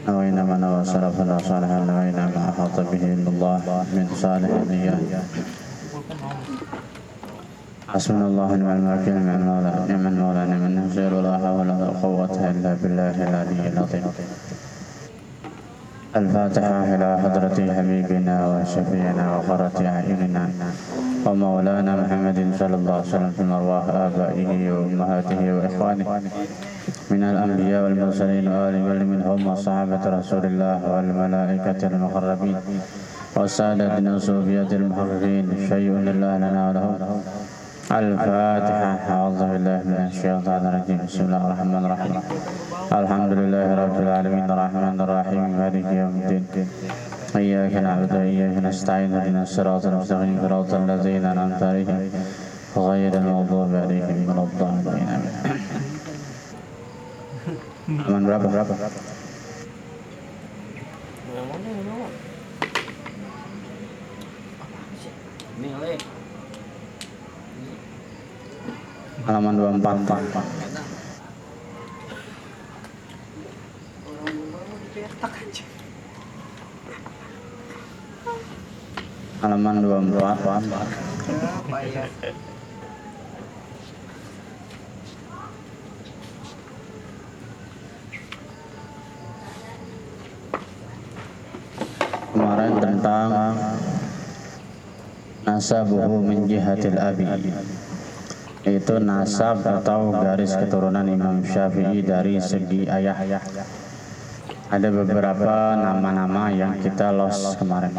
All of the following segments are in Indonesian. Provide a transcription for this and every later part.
نوينا ما نوى سلفنا صالحا نوينا ما أحاط به علم الله من صالح النيات حسبنا الله ونعم الوكيل نعم المولى نعم النصير ولا حول ولا قوة إلا بالله العلي العظيم. الفاتحة إلى حضرة حبيبنا وشفيعنا وقرة أعيننا ومولانا محمد صلى الله عليه وسلم في أرواح آبائه وأمهاته وإخوانه من الأنبياء والمرسلين وآل كل منهم وصحابة رسول الله والملائكة المقربين والسادة الصوفية المحققين شيء لله لنا ولهم. الفاتحة. أعوذ بالله من الشيطان الرجيم. بسم الله الرحمن الرحيم. الحمد لله رب العالمين الرحمن الرحيم مالك يوم الدين إياك نعبد وإياك نستعين اهدنا الصراط المستقيم صراط الذين أنعمت عليهم غير المغضوب عليهم ولا الضالين. Aman berapa? Halaman 24. Halaman 24. Kemarin tentang nasabuhu min jihatil abi, itu nasab atau garis keturunan Imam Syafi'i dari segi ayah. Ada beberapa nama-nama yang kita los kemarin.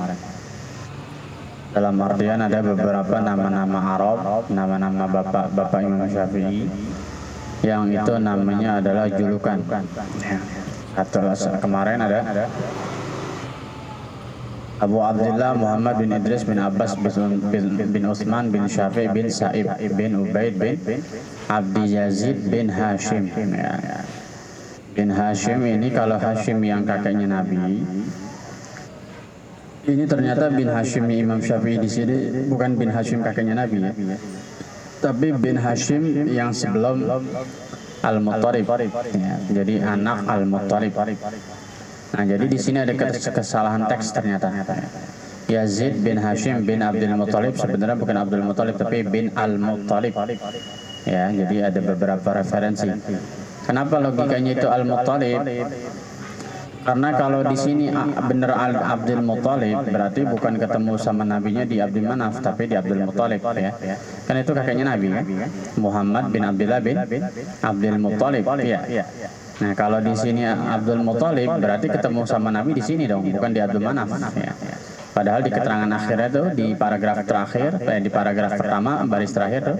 Dalam artian ada beberapa nama-nama Arab, nama-nama bapak Imam Syafi'i yang itu namanya adalah julukan. Atau kemarin ada Abu Abdullah Muhammad bin Idris bin Abbas bin Utsman bin Syafi' bin Sa'ib bin Ubaid bin Abdi Yazid bin Hashim. Bin Hashim ini, kalau Hashim yang kakeknya Nabi, ini ternyata bin Hashim Imam Syafi'i di sini bukan bin Hashim kakeknya Nabi ya, tapi bin Hashim yang sebelum Al-Muttalib ya, jadi anak Al-Muttalib. Nah, jadi di sini ada kesalahan teks ternyata. Yazid bin Hashim bin Abdul Muttalib sebenarnya bukan Abdul Muttalib tapi bin Al-Muttalib. Ya, jadi ada beberapa referensi. Kenapa logikanya itu Al-Muttalib? Karena kalau di sini benar Abdul Muttalib berarti bukan ketemu sama nabinya di Abdul Manaf tapi di Abdul Muttalib ya. Kan itu kakeknya Nabi kan? Muhammad bin Abdullah bin Abdul Muttalib ya. Nah, kalau di sini Abdul Muttalib berarti ketemu sama Nabi di sini dong, bukan di Abdul Manaf ya. Padahal di keterangan akhirnya tuh di paragraf terakhir, di paragraf pertama baris terakhir tuh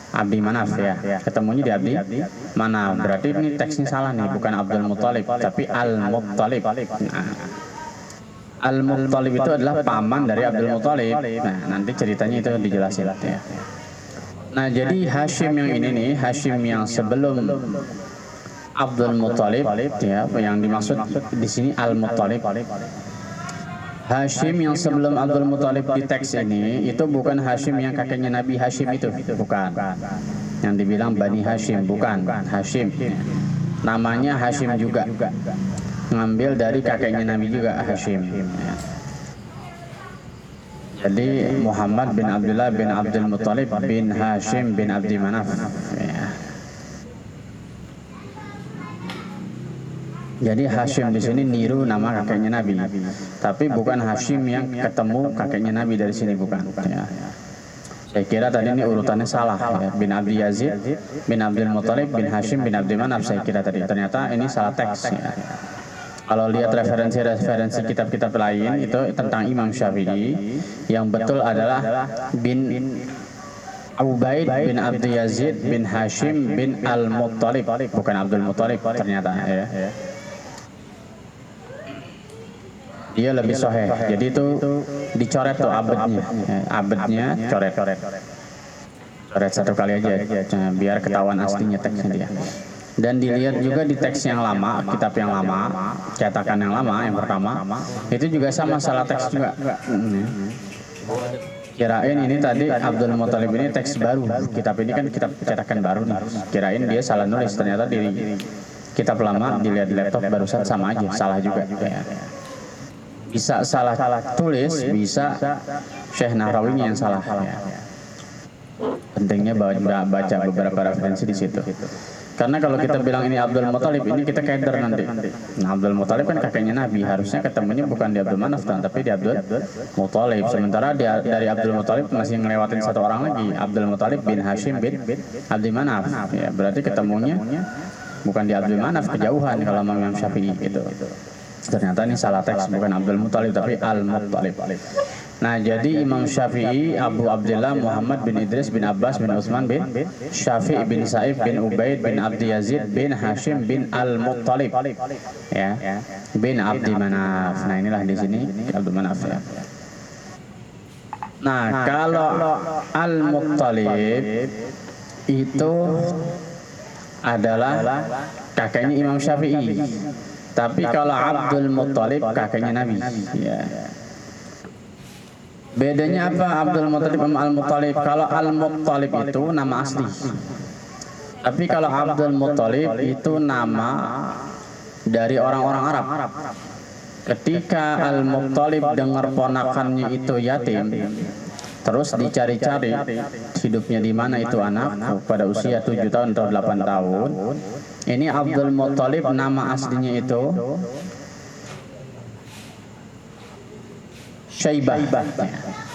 Abdi Manaf ya. Ketemunya di Abdi Manaf. Berarti ini teksnya salah nih, bukan Abdul Muttalib tapi Al-Muttalib. Nah, Al-Muttalib itu adalah paman dari Abdul Muttalib. Nah, nanti ceritanya itu dijelasin ya. Nah, jadi Hashim yang ini nih, Hashim yang sebelum Abdul Muttalib ya, yang dimaksud di sini Al-Muttalib. Hashim yang sebelum Abdul Muttalib di teks ini itu bukan Hashim yang kakeknya Nabi Hashim itu, bukan. Yang dibilang Bani Hashim, bukan Hashim. Namanya Hashim juga. Ngambil dari kakeknya Nabi juga Hashim. Jadi Muhammad bin Abdullah bin Abdul Muttalib bin Hashim bin Abdi Manaf. Jadi Hashim di sini niru nama kakeknya Nabi, tapi bukan Hashim yang ketemu kakeknya Nabi dari sini, bukan. Ya. Saya kira tadi ini urutannya salah ya. Bin Abdi Yazid, bin Abdul Muttalib, bin Hashim, bin Abdi Manaf saya kira tadi. Ternyata ini salah teks. Ya. Kalau lihat referensi kitab-kitab lain itu tentang Imam Syafi'i, yang betul adalah bin Ubaid bin Abdi Yazid bin Hashim bin Al-Muttalib, bukan Abdul Muttalib ternyata ya. Dia lebih sahih. Jadi itu dicoret tuh abadnya coret satu kali aja biar ketahuan aslinya teksnya dia. Dan dilihat juga di teks yang lama, kitab yang lama, cetakan yang lama yang pertama, itu juga sama salah teks juga. Kirain ini tadi Abdul Muttalib ini teks baru, kitab ini kan kitab cetakan baru nih. Kirain dia salah nulis, ternyata di kitab lama dilihat di laptop barusan sama aja, salah juga ya. Bisa salah tulis, bisa Syekh Nahrawinya yang salah ya. Pentingnya baca beberapa referensi di situ. Karena kalau kita bilang ini Abdul Muthalib, ini kita keder nanti. Nah, Abdul Muthalib kan kakeknya Nabi, harusnya ketemunya bukan di Abdul Manaf, tapi di Abdul Muthalib. Sementara dari Abdul Muthalib masih ngelewatin satu orang lagi, Abdul Muthalib bin Hashim bin Abdul Manaf. Ya, berarti ketemunya bukan di Abdul Manaf, kejauhan kalau Imam Syafi'i itu. Ternyata ini salah teks, bukan Abdul Muthalib tapi Al-Muthalib. Nah, jadi Imam Syafi'i Abu Abdullah Muhammad bin Idris bin Abbas bin Utsman bin Syafi'i bin Sa'ib bin Ubaid bin Abdi Yazid bin Hashim bin Al-Muttalib ya, bin Abdi Manaf. Nah, inilah di sini Abdul Manaf ya. Nah, kalau Al-Muttalib itu adalah kakeknya Imam Syafi'i. Tapi kalau Abdul Muttalib kakeknya Nabi ya. Bedanya apa Abdul Muttalib sama Al-Muttalib? Kalau Al-Muttalib itu nama asli. Tapi kalau Abdul Muttalib itu nama dari orang-orang Arab. Ketika Al-Muttalib dengar ponakannya itu yatim, terus dicari-cari hidupnya di mana itu anak pada usia 7 tahun atau 8 tahun. Ini Abdul Muttalib nama aslinya itu Syaibah.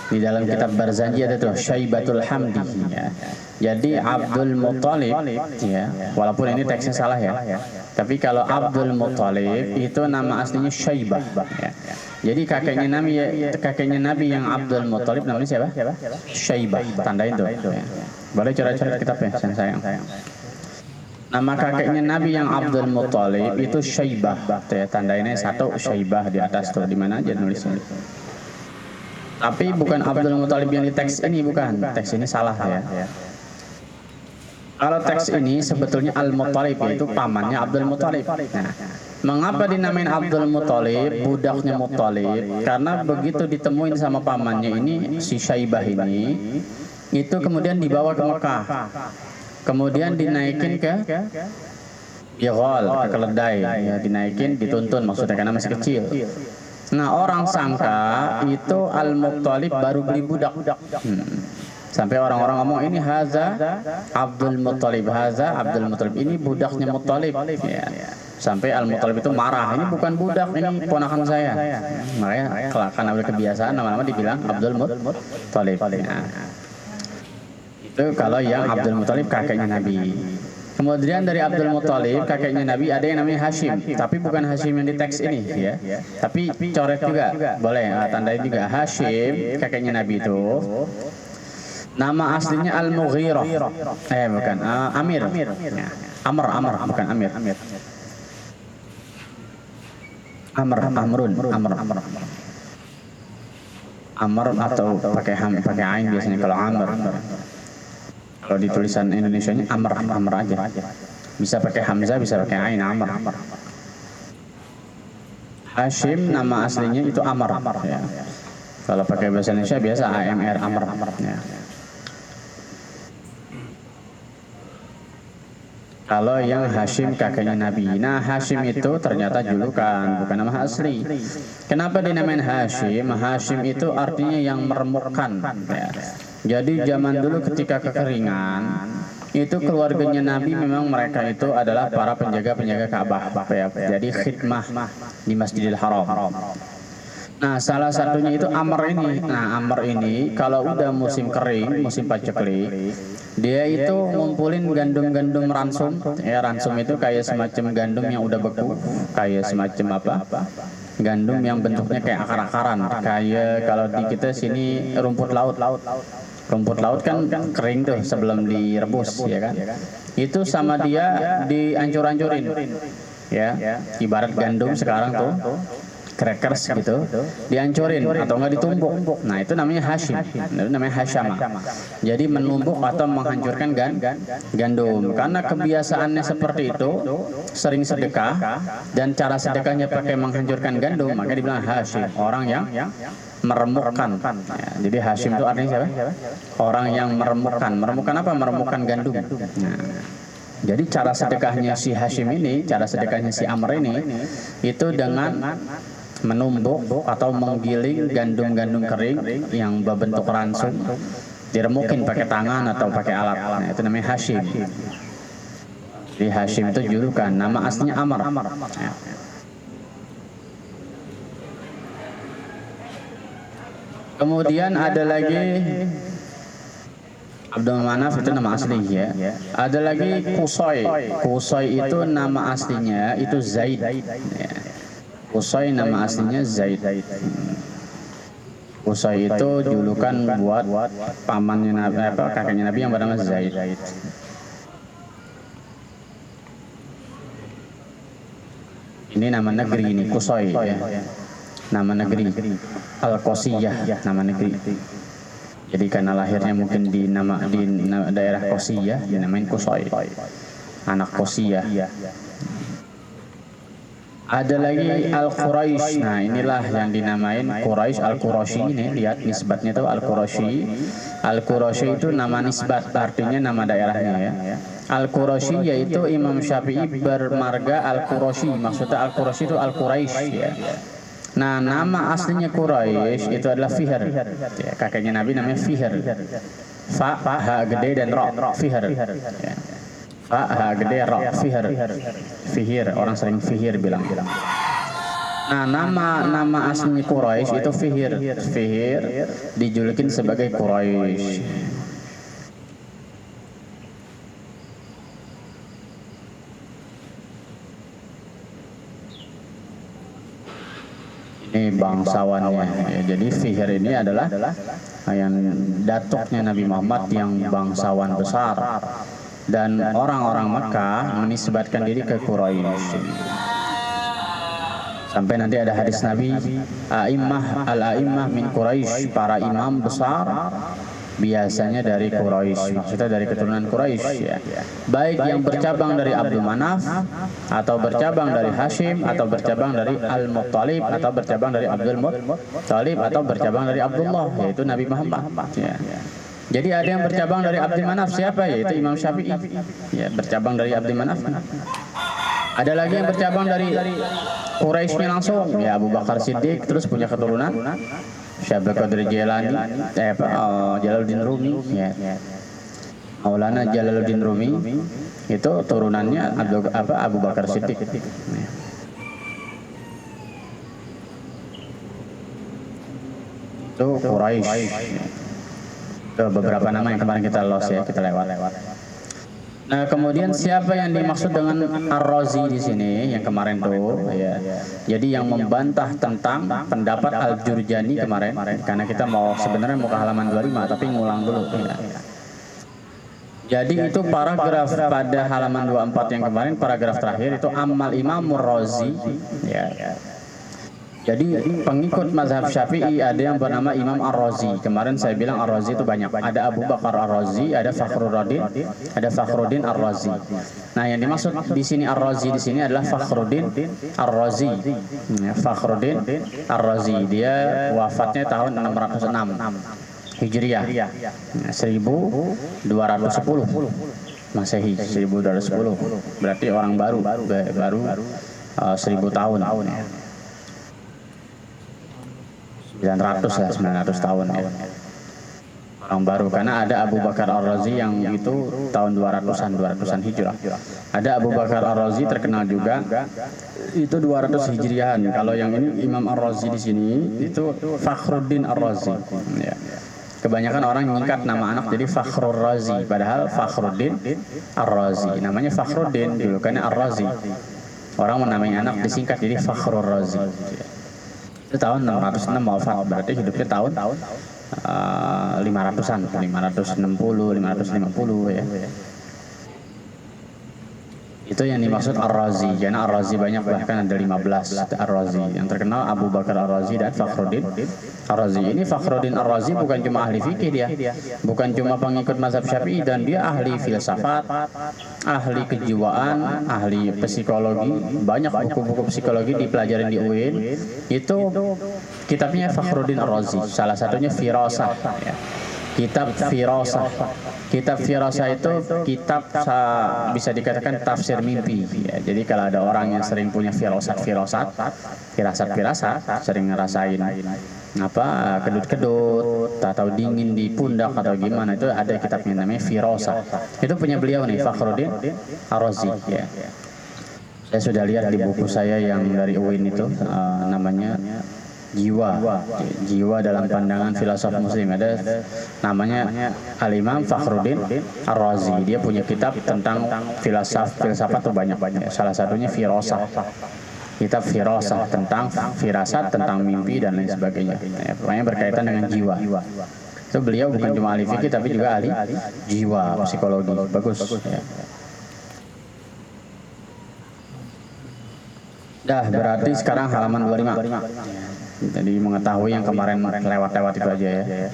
Di dalam kitab Barzanji ada tuh Syaibatul Hamdi ya. Jadi Abdul Muttalib ya, walaupun ini teksnya salah ya. Tapi kalau Abdul Muttalib itu nama aslinya Syaibah ya. Jadi kakeknya Nabi yang Abdul Muttalib namanya siapa? Syaibah. Tandain tuh ya. Boleh coret-coret kitabnya sayang. Nama kakeknya Nabi yang Abdul Muttalib itu Syaibah. Ya, tandainnya satu Syaibah di atas tuh, di mana aja nulisnya. Tapi bukan Abdul Muthalib yang di teks ini, bukan. Teks ini salah ya. Kalau teks ini sebetulnya Al-Muthalib, yaitu pamannya Abdul Muthalib. Nah, mengapa dinamain Abdul Muthalib, budaknya Muthalib? Karena begitu ditemuin sama pamannya ini, si Syaibah ini, itu kemudian dibawa ke Mekah. Kemudian dinaikin ke Bighal, ke keledai. Ya, dinaikin, dituntun maksudnya karena masih kecil. Nah, orang sangka itu Al-Muttalib baru beli budak. Sampai orang-orang ngomong ini haza Abdul Muttalib, haza Abdul Muttalib, ini budaknya Muttalib ya. Sampai Al-Muttalib itu marah, ini bukan budak, ini ponakan saya. Makanya karena udah kebiasaan lama-lama dibilang Abdul Muttalib. Nah, itu kalau yang Abdul Muttalib kakeknya Nabi. Kemudian dari Abdul Muttalib kakeknya Nabi ada yang namanya Hashim, tapi bukan Hashim yang di teks ini ya. Tapi coret juga, boleh tandain juga Hashim kakeknya Nabi itu. Nama aslinya Al-Mughirah. Bukan Amir. Ya. Amr bukan Amir. Amr atau pakai ain biasanya kalau Amr. Kalau di tulisan Indonesianya Amr aja. Bisa pakai hamzah, bisa pakai ain Amr. Hashim nama aslinya itu Amr ya. Kalau pakai bahasa Indonesia biasa AMR Amr ya. Kalau yang Hashim kakeknya Nabi. Nah, Hashim itu ternyata julukan, bukan nama asli. Kenapa dinamain Hashim? Hashim itu artinya yang meremukkan ya. Jadi zaman dulu ketika kekeringan, itu keluarganya Nabi memang mereka itu adalah para penjaga-penjaga Ka'bah ya. Jadi khidmah di Masjidil Haram. Nah, salah satunya itu Amr ini. Nah, Amr ini kalau udah musim kering, musim paceklik, dia itu ngumpulin gandum-gandum ransum. Ya, ransum itu kayak semacam gandum yang udah beku, kayak semacam apa? Gandum yang bentuknya kayak akar-akaran, kayak kalau di kita sini rumput laut. Rumput laut kan kering tuh sebelum direbus ya kan. Itu sama dia dihancur-hancurin. Ya, ibarat gandum sekarang tuh crackers gitu, dihancurin atau enggak ditumbuk. Nah, itu namanya Hashim. Itu namanya Hashama. Jadi menumbuk atau menghancurkan gandum. Karena kebiasaannya seperti itu, sering sedekah dan cara sedekahnya pakai menghancurkan gandum, maka dibilang Hashim, orang yang meremukkan. Ya, jadi Hashim itu artinya siapa? Orang yang meremukkan. Meremukkan apa? Meremukkan gandum. Nah, Jadi cara sedekahnya si Hashim ini, cara sedekahnya si Amr ini, itu dengan menumbuk atau menggiling gandum-gandum kering yang berbentuk ransum, diremukin pakai tangan atau pakai alat. Nah, itu namanya Hashim. Di Hashim itu julukan, nama aslinya Amr. Ya. Kemudian ada lagi Abdul Manaf, itu nama asli ya. Ada lagi Qusay. Qusay itu nama aslinya itu Zaid. Ya. Qusay nama aslinya Zaid. Qusay itu julukan buat pamannya Nabi, kakaknya Nabi yang bernama Zaid. Ini nama negeri ini Qusay ya. Nama negeri Al-Qosiyah, nama negeri. Jadi karena lahirnya mungkin di daerah Qosiyah, dinamain Qusay, anak Qosiyah. Ada lagi Al-Quraisy. Nah, inilah yang dinamain Quraisy, Al-Quraisy ini. Lihat nisbatnya tuh Al-Quraisy. Al-Quraisy itu nama nisbat, artinya nama daerahnya ya. Al-Quraisy yaitu Imam Syafi'i bermarga Al-Quraisy. Maksudnya Al-Quraisy itu Al-Quraisy ya. Nah, nama aslinya Quraisy itu adalah Fihr. Ya, kakeknya Nabi namanya Fihr. Fa, ha gede dan ra, Fihr. Ya. Fa, ha gede, ra, Fihr. Fihir, orang sering Fihir bilang. Nah, nama aslinya Quraisy itu Fihr. Fihr dijulukin sebagai Quraisy. Ini bangsawannya ya. Jadi Fihr ini adalah yang datuknya Nabi Muhammad yang bangsawan besar, dan orang-orang Mekah menisbatkan diri ke Quraisy. Sampai nanti ada hadis Nabi, al-a'immah min Quraisy, para imam besar biasanya dari Quraisy, maksudnya dari keturunan Quraisy ya. Baik yang bercabang dari Abdul Manaf, atau bercabang dari Hashim, atau bercabang dari Al-Muttalib, atau bercabang dari Abdul Muttalib, atau bercabang dari Abdullah, yaitu Nabi Muhammad ya. Jadi ada yang bercabang dari Abdul Manaf, siapa? Yaitu Imam Syafi'i ya, bercabang dari Abdul Manaf. Ada lagi yang bercabang dari Quraisynya langsung ya, Abu Bakar Siddiq, terus punya keturunan Syekh Abdul Qadir Jailani, Jalaluddin Rumi ya. Maulana Jalaluddin Rumi itu turunannya Abu Bakar Siddiq ya. Itu Quraisy ya. Itu beberapa nama yang kemarin kita lewat. Nah, kemudian siapa yang dimaksud dengan Ar-Razi di sini yang kemarin tuh ya. Jadi yang membantah tentang pendapat Al-Jurjani kemarin, karena kita sebenarnya mau ke halaman 25 tapi ngulang dulu ya. Jadi itu paragraf pada halaman 24 yang kemarin, paragraf terakhir itu Amal Imamur Razi ya. Jadi pengikut mazhab Syafi'i ada yang bernama Imam Ar-Razi. Kemarin saya bilang Ar-Razi itu banyak. Ada Abu Bakar Ar-Razi, ada Fakhruddin Ar-Razi. Nah, yang dimaksud di sini Ar-Razi di sini adalah Fakhruddin Ar-Razi. Fakhruddin Ar-Razi. Dia wafatnya tahun 606 Hijriah. 1210 Masehi, 1210. Berarti orang baru 1000 tahun ya. 900 tahun ya. Orang baru, karena ada Abu Bakar Ar-Razi yang itu tahun 200-an Hijrah. Ada Abu Bakar Ar-Razi terkenal juga itu 200 Hijriahan. Kalau yang ini Imam Ar-Razi di sini itu Fakhruddin Ar-Razi ya. Kebanyakan orang menyingkat nama anak jadi Fakhrur Razi, padahal Fakhruddin Ar-Razi. Namanya Fakhruddin, julukannya Ar-Razi. Orang menamai anak disingkat jadi Fakhrur Razi. Itu tahun 606 wafat, berarti hidupnya tahun 500-an, 560, 550 ya. Itu yang dimaksud Ar-Razi, karena Ar-Razi banyak, bahkan ada 15 Ar-Razi. Yang terkenal Abu Bakar Ar-Razi dan Fakhruddin Ar-Razi. Ini Fakhruddin Ar-Razi bukan cuma ahli fikih dia, bukan cuma pengikut mazhab Syafi'i, dan dia ahli filsafat, ahli kejiwaan, ahli psikologi. Banyak buku-buku psikologi dipelajarin di UIN. Itu kitabnya Fakhruddin Ar-Razi, salah satunya Firasah ya. kitab firasah. Kitab firasah itu kitab bisa dikatakan tafsir mimpi. Ya, jadi kalau ada orang yang sering punya firasat, sering ngerasain kedut-kedut atau dingin di pundak atau gimana, itu ada kitabnya namanya firasah. Itu punya beliau nih, Fakhruddin Ar-Razi. Ya. Saya sudah lihat di buku saya yang dari UIN itu, namanya Jiwa dalam Pandangan Filosof Muslim. Ada namanya Al-Imam Fakhruddin Ar-Razi. Dia punya kitab tentang filsafat tuh banyak-banyak. Salah satunya firasah. Kitab firasah tentang firasat, tentang mimpi dan lain sebagainya. Ya, pokoknya berkaitan dengan jiwa. Itu beliau bukan cuma ahli fikih tapi juga ahli jiwa, psikologi. Bagus. Ya. Dah, berarti sekarang halaman 25. Jadi mengetahui yang kemarin lewat-lewat itu aja ya.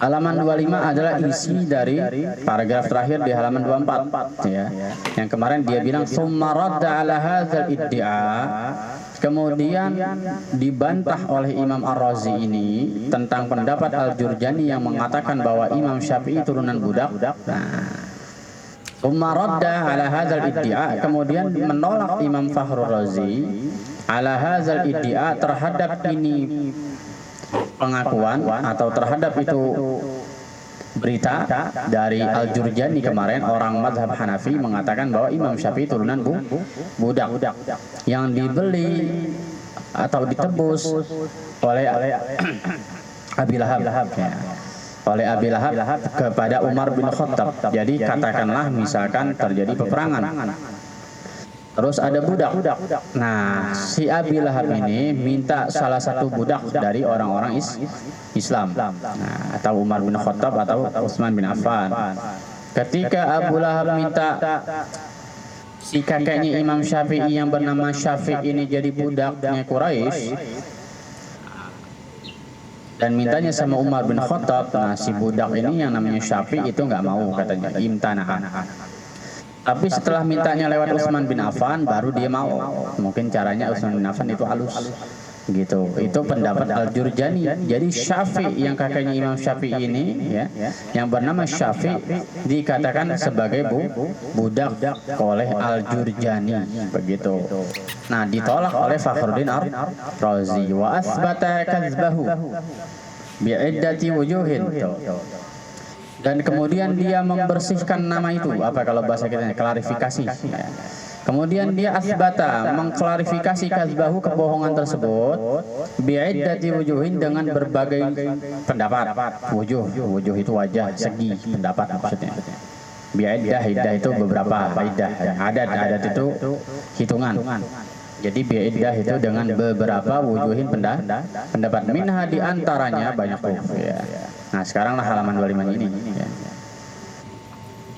Halaman 25 adalah isi dari paragraf terakhir di halaman 24 ya. Yang kemarin dia bilang summa radda ala hadzal iddia, kemudian dibantah oleh Imam Ar-Razi ini tentang pendapat Al-Jurjani yang mengatakan bahwa Imam Syafi'i turunan budak. Summa radda ala hadzal iddia, kemudian menolak Imam Fakhrur Razi ala hadzal iddia, terhadap ini pengakuan atau terhadap itu berita dari Al-Jurjani kemarin, orang mazhab Hanafi mengatakan bahwa Imam Syafi'i turunan budak yang dibeli atau ditebus oleh Abi Lahab ya. Oleh Abi Lahab kepada Umar bin Khattab. Jadi katakanlah misalkan terjadi peperangan, terus ada budak. Nah, si Abi Lahab ini minta salah satu budak dari orang-orang Islam. Nah, atau Umar bin Khattab atau Utsman bin Affan. Ketika Abu Lahab minta si kakeknya Imam Syafi'i yang bernama Syafiq ini jadi budaknya Quraisy dan mintanya sama Umar bin Khattab, nah si budak ini yang namanya Syafiq itu nggak mau, katanya imtanahan. Tapi setelah mintanya lewat Utsman bin Affan baru dia mau. Mungkin caranya Utsman bin Affan itu halus gitu. Itu pendapat Al-Jurjani. Jadi Syafiq yang kakaknya Imam Syafiq ini ya, yang bernama Syafiq dikatakan sebagai budak oleh Al-Jurjani begitu. Nah, ditolak oleh Fakhruddin Ar-Razi wa asbata kadzbahu bi'iddati wujuhin. Dan kemudian dia membersihkan nama itu, apa kalau bahasa kita klarifikasi. Kemudian dia asbata, mengklarifikasi kadzbahu, kebohongan tersebut, bi'iddati wujuhin, dengan berbagai pendapat. Wujuh itu wajah, segi, pendapat maksudnya. Bi'iddah, iddah itu beberapa, iddah. Adat itu hitungan. Jadi bi'iddah itu dengan beberapa wujuhin pendapat. Minha diantaranya banyak ya. Nah, sekaranglah halaman 25 ini ya.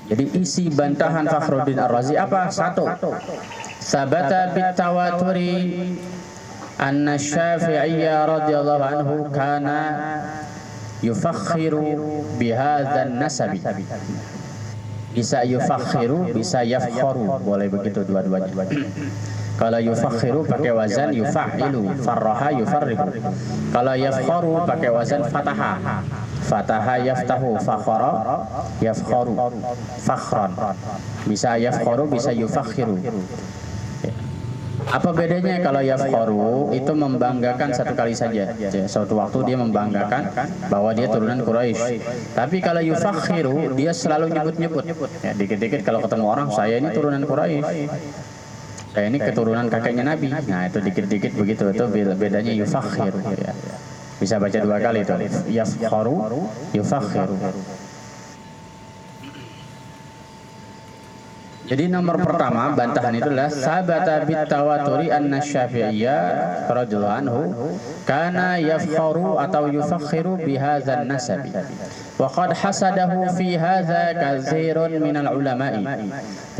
Jadi isi bantahan Fakhruddin Ar-Razi apa? Satu, sabata bitawaturi anna Syafi'iyya radhiyallahu anhu kana yufakhiru bihadzan nasabi. Bisa yufakhiru, bisa yafkharu, boleh begitu dua-duanya. Kalau yufakhiru pakai wazan yufa'ilu, farraha yufarrihu. Kalau yafkharu pakai wazan fataha. Fataha yaftahu, fakhara yafkharu, fakhran. Bisa yafkharu, bisa yufakhiru. Apa bedanya? Kalau yafkharu itu membanggakan satu kali saja. Suatu waktu dia membanggakan bahwa dia turunan Quraisy. Tapi kalau yufakhiru dia selalu nyebut-nyebut. Ya, dikit-dikit kalau ketemu orang, saya ini turunan Quraisy. Saya ini keturunan kakeknya Nabi. Nah, itu dikit-dikit begitu. Itu bedanya yufakhiru ya. Bisa baca dua kali itu. Yafkharu, yufakhiru. Jadi nomor pertama bantahan itu adalah sabata bitawaturi anna Syafi'iyya radhiyallahu anhu kana yafkharu atau yufakhiru bihadzan nasabi. Wa qad hasadahu fi hadza katsirun minal ulama'i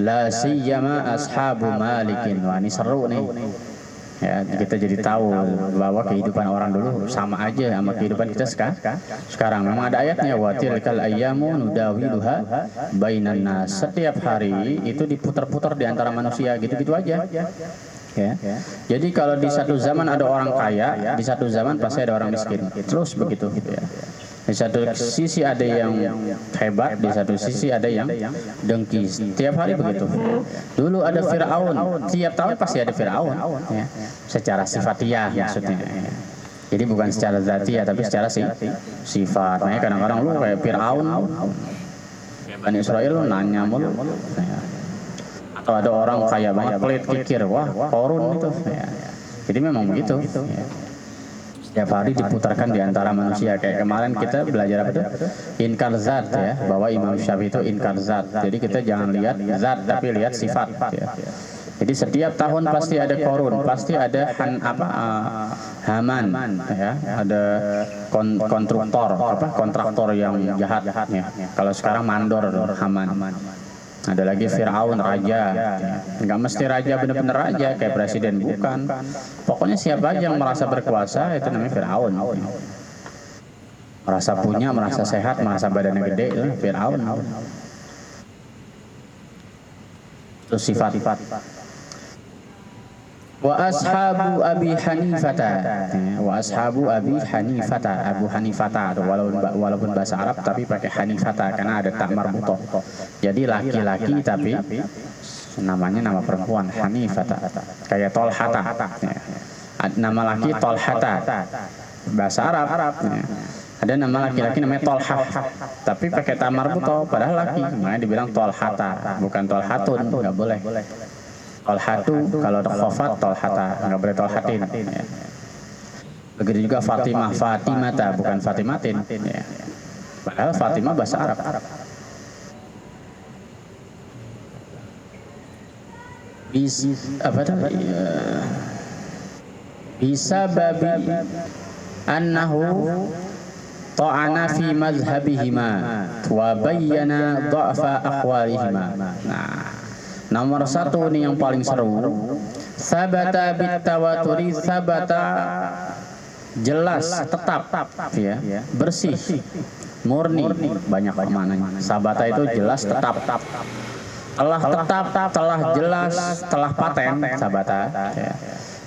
la siyama ashabu Malikin. Wah, ini seru nih. Ya, kita jadi tahu bahwa kehidupan orang dulu sama aja sama kehidupan kita sekarang. Memang ada ayatnya, wa tilkal ayyamu nudawiluha bainan nas. Setiap hari itu diputar-putar di antara manusia, gitu-gitu aja. Ya. Jadi kalau di satu zaman ada orang kaya, di satu zaman pasti ada orang miskin. Terus begitu ya. Di satu sisi ada yang hebat, di satu sisi ada yang dengki. Tiap hari begitu. Dulu ada Fir'aun, tiap tahun pasti ada Fir'aun. Ya. Secara sifatiah maksudnya. Ya. Jadi bukan secara zati ya, tapi secara sifat. Makanya kadang-kadang lu kayak Fir'aun, Bani Israel lu nanya mulu. Ya. Atau ada orang kaya banget pelit kikir, wah korun itu. Ya. Jadi memang begitu. Ya. Setiap hari diputarkan di antara manusia. Kayak kemarin kita belajar apa tuh? Inkar zat ya, bahwa Imam Syafi'i itu inkar zat. Jadi kita jangan lihat zat tapi lihat sifat. Ya. Jadi setiap tahun pasti ada korun, pasti ada Haman, ya, ada kontraktor yang jahat. Ya. Kalau sekarang mandor Haman. Ada lagi Fir'aun, raja. Nggak mesti raja benar-benar raja kayak presiden, bukan. Pokoknya siapa aja yang merasa berkuasa itu namanya Fir'aun. Merasa punya, merasa sehat, merasa badannya gede, itu Fir'aun. Itu sifat. Wa ashabu Abi Hanifata, wa ashabu Abi Hanifata, Abu Hanifata, walaupun bahasa Arab tapi pakai Hanifata karena ada tak marbutoh. Jadi laki-laki tapi namanya nama perempuan Hanifata, kayak Tolhata. Nama laki Tolhata, bahasa Arab. Ada nama laki-laki namanya Tolhah, tapi pakai tak marbutoh, padahal laki, makanya dibilang Tolhata, bukan Tolhatun, nggak boleh. Tolhatu, kalau khofat Tolhata, nggak boleh Tolhatin. Ya. Begitu juga Fatimah, Fatimata, bukan Fatimatin. Ya. Padahal Fatimah bahasa Arab. Bisa babi annahu ta'ana fi mazhabihima wa bayyana dha'fa aqwalihima. Nah, nomor satu ini yang paling seru. Sabata bitawaturi, sabata jelas, tetap, ya, bersih, murni, banyak maknanya. Sabata itu jelas, tetap. Telah tetap, telah jelas, telah paten, sabata. Ya.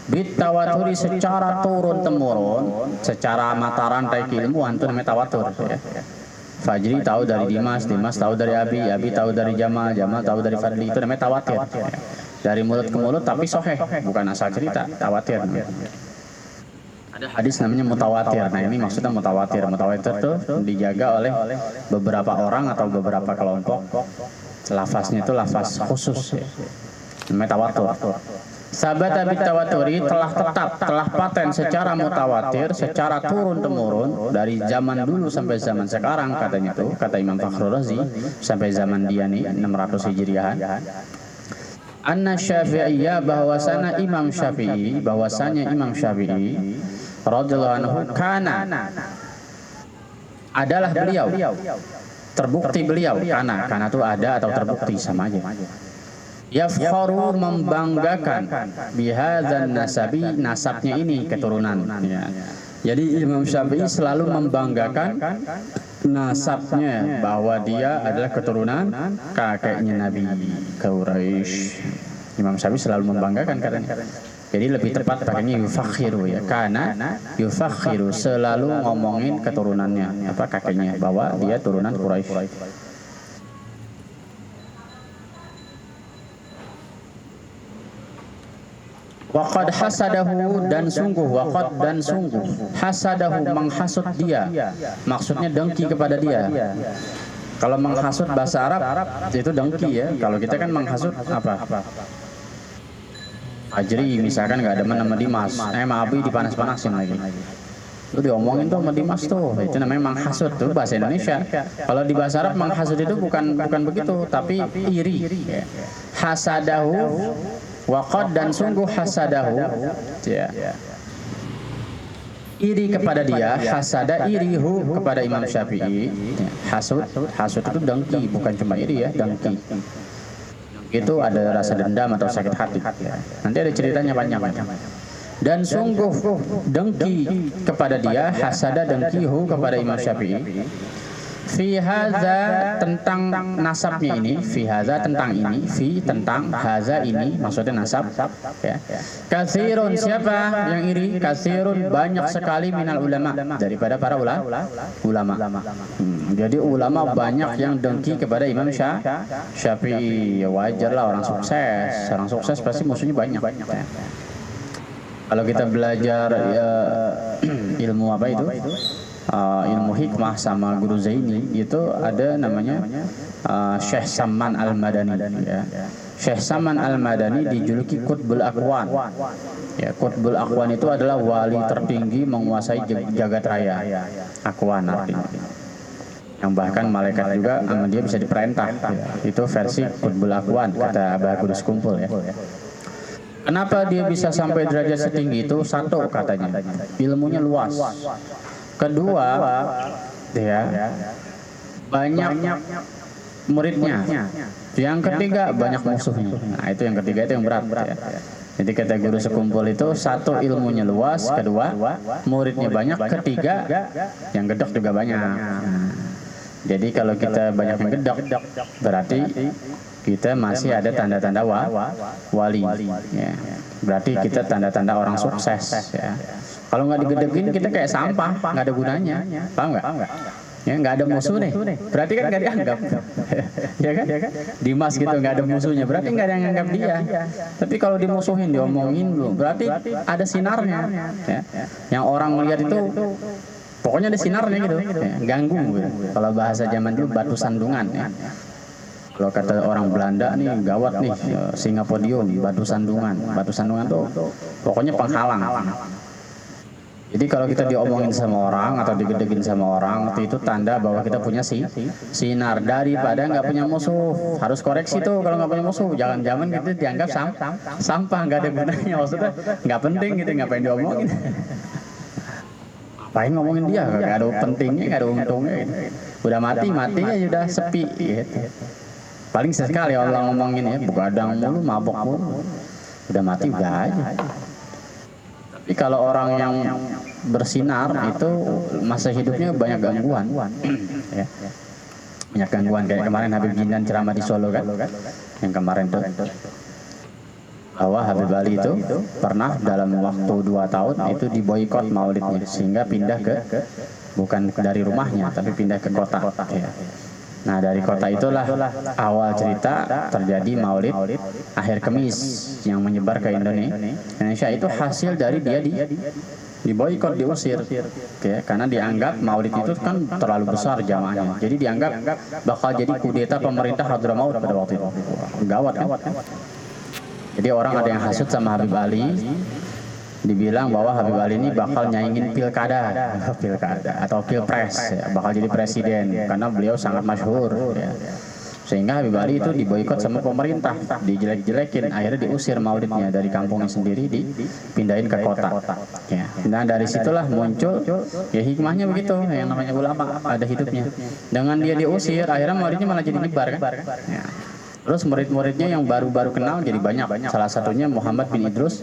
Bitawaturi secara turun temurun, secara mata rantai keilmuan itu namanya tawatur. Ya. Fajri tahu dari Dimas, Dimas tahu dari Abi tahu dari Jamal, Jamal tahu dari Fadli, itu namanya tawatir. Dari mulut ke mulut tapi soheh, bukan asal cerita, tawatir. Ada hadis namanya mutawatir. Nah ini maksudnya mutawatir. Mutawatir itu dijaga oleh beberapa orang atau beberapa kelompok. Lafaznya itu lafaz khusus, ya. Namanya tawatur. Sabata bitawaturi, telah tetap, telah paten secara mutawatir, secara turun-temurun dari zaman dulu sampai zaman sekarang, katanya tuh, kata Imam Fakhrul Razi, sampai zaman dia nih 600 Hijriah. Anna Syafi'iyya, bahwasanya Imam Syafi'i radhiyallahu anhu kana, adalah beliau, terbukti beliau, karena itu ada atau terbukti sama aja. Yafkharu, membanggakan, bihadzan nasabi, nasabnya ini, keturunan. Ya. Jadi Imam Syafi'i selalu membanggakan nasabnya, bahwa dia adalah keturunan kakeknya Nabi Quraisy. Imam Syafi'i selalu membanggakan katanya. Jadi lebih tepat pakainya yufakhiru, ya, karena yufakhiru selalu ngomongin keturunannya, kakeknya, bahwa dia turunan Quraisy. Waqad hasadahu, dan sungguh, hasadahu, menghasut dia, maksudnya dengki kepada dia. Kalau menghasut bahasa Arab itu dengki, ya. Kalau kita kan menghasut apa? Fajri misalkan nggak demen sama Dimas, Abi dipanas-panasin lagi. Itu diomongin tuh sama Dimas tuh, itu namanya menghasut, tuh bahasa Indonesia. Kalau di bahasa Arab menghasut itu bukan begitu, tapi iri. Hasadahu, waqad, dan sungguh, hasadahu, ya, iri kepada dia, hasada, irihu kepada Imam Syafi'i. Hasud itu dengki, bukan cuma iri, ya, dengki. Itu ada rasa dendam atau sakit hati. Nanti ada ceritanya panjang. Dan sungguh dengki kepada dia, hasada, dengkihu kepada Imam Syafi'i. Fi haza tentang nasabnya ini, fi haza tentang ini, fi tentang haza ini maksudnya nasab ya. Katsirun siapa yang iri? Katsirun banyak sekali minal ulama daripada para ulama. Jadi ulama banyak yang dengki kepada Imam Syafi'i. Ya wajar lah orang sukses pasti musuhnya banyak. Ya. Kalau kita belajar ya, ilmu apa itu? Ilmu hikmah sama guru Zaini itu ada namanya Syekh Saman Al-Madani ya. Syekh Saman Al-Madani dijuluki Qutbul Aqwan. Ya, Qutbul Aqwan itu adalah wali tertinggi menguasai jagat raya. Aqwan artinya. Yang bahkan malaikat juga sama dia bisa diperintah. Ya. Itu versi Qutbul Aqwan kata Abah Kudus Kumpul ya. Kenapa dia bisa sampai derajat setinggi itu? Satu katanya, ilmunya luas. Kedua, ya, banyak muridnya. Yang ketiga, banyak musuhnya. Nah, itu yang ketiga, itu yang berat. Ya. Jadi kata guru sekumpul itu, satu ilmunya luas, kedua muridnya banyak, ketiga yang gedek juga banyak. Jadi kalau kita banyak yang gedek, berarti kita masih ada tanda-tanda wali. Ya. Berarti kita tanda-tanda orang sukses. Ya. Kalau nggak digedekin kita kayak sampah, nggak ada gunanya, paham nggak? Ya nggak ada musuh nih, berarti kan nggak dianggap, ya kan? Dimas gitu nggak ada musuhnya, berarti nggak ada yang nganggap dia. Tapi kalau dimusuhin, diomongin lu, berarti ada sinarnya. Ya. Yang orang melihat itu, pokoknya ada sinarnya gitu, ya. Ganggu. Gitu. Kalau bahasa zaman dulu batu sandungan. Ya. Kalau kata orang Belanda nih gawat nih, Singapodium, batu sandungan. Batu sandungan tuh pokoknya penghalang. Jadi kalau kita diomongin sama orang atau digedekin sama orang, itu tanda bahwa kita punya sinar. Daripada nggak punya musuh. Harus koreksi tuh kalau nggak punya musuh. Jangan-jangan gitu dianggap sampah, nggak ada gunanya. Maksudnya nggak penting gitu, ngapain diomongin. Ngapain ngomongin dia, nggak ada pentingnya, nggak ada untungnya. Gitu. Udah matinya sudah sepi. Gitu. Paling sekali orang ngomongin ya, begadang mulu, mabok mulu. Udah mati udah aja. Tapi kalau orang yang bersinar itu masa hidupnya banyak gangguan. Ya. Banyak gangguan kayak kemarin Habib Jindan ceramah di Solo kan. Yang kemarin tuh bahwa Habib Ali itu pernah dalam waktu 2 tahun itu diboikot maulidnya sehingga pindah ke bukan dari rumahnya tapi pindah ke kota. Ya. Nah dari kota itulah awal cerita terjadi maulid akhir Kemis yang menyebar ke Indonesia itu hasil dari dia diboikot, diusir, okay, karena dianggap maulid itu kan terlalu besar jamaahnya, jadi dianggap bakal jadi kudeta pemerintah Hadramaut pada waktu itu. Gawat kan? Jadi orang ada yang hasut sama Habib Ali, dibilang bahwa Habib Ali ini bakal nyaingin pilkada atau pilpres, ya, bakal jadi presiden karena beliau sangat masyhur. Ya. Sehingga Habib Ali itu diboikot sama pemerintah, dijelek-jelekin, akhirnya diusir maulidnya dari kampungnya sendiri, dipindahin ke kota. Ya. Nah dari situlah muncul ya hikmahnya begitu, yang namanya ulama ada hidupnya. Dengan dia diusir, akhirnya maulidnya malah jadi nyebar kan. Ya. Terus murid-muridnya yang baru-baru kenal jadi banyak. Salah satunya Muhammad bin Idrus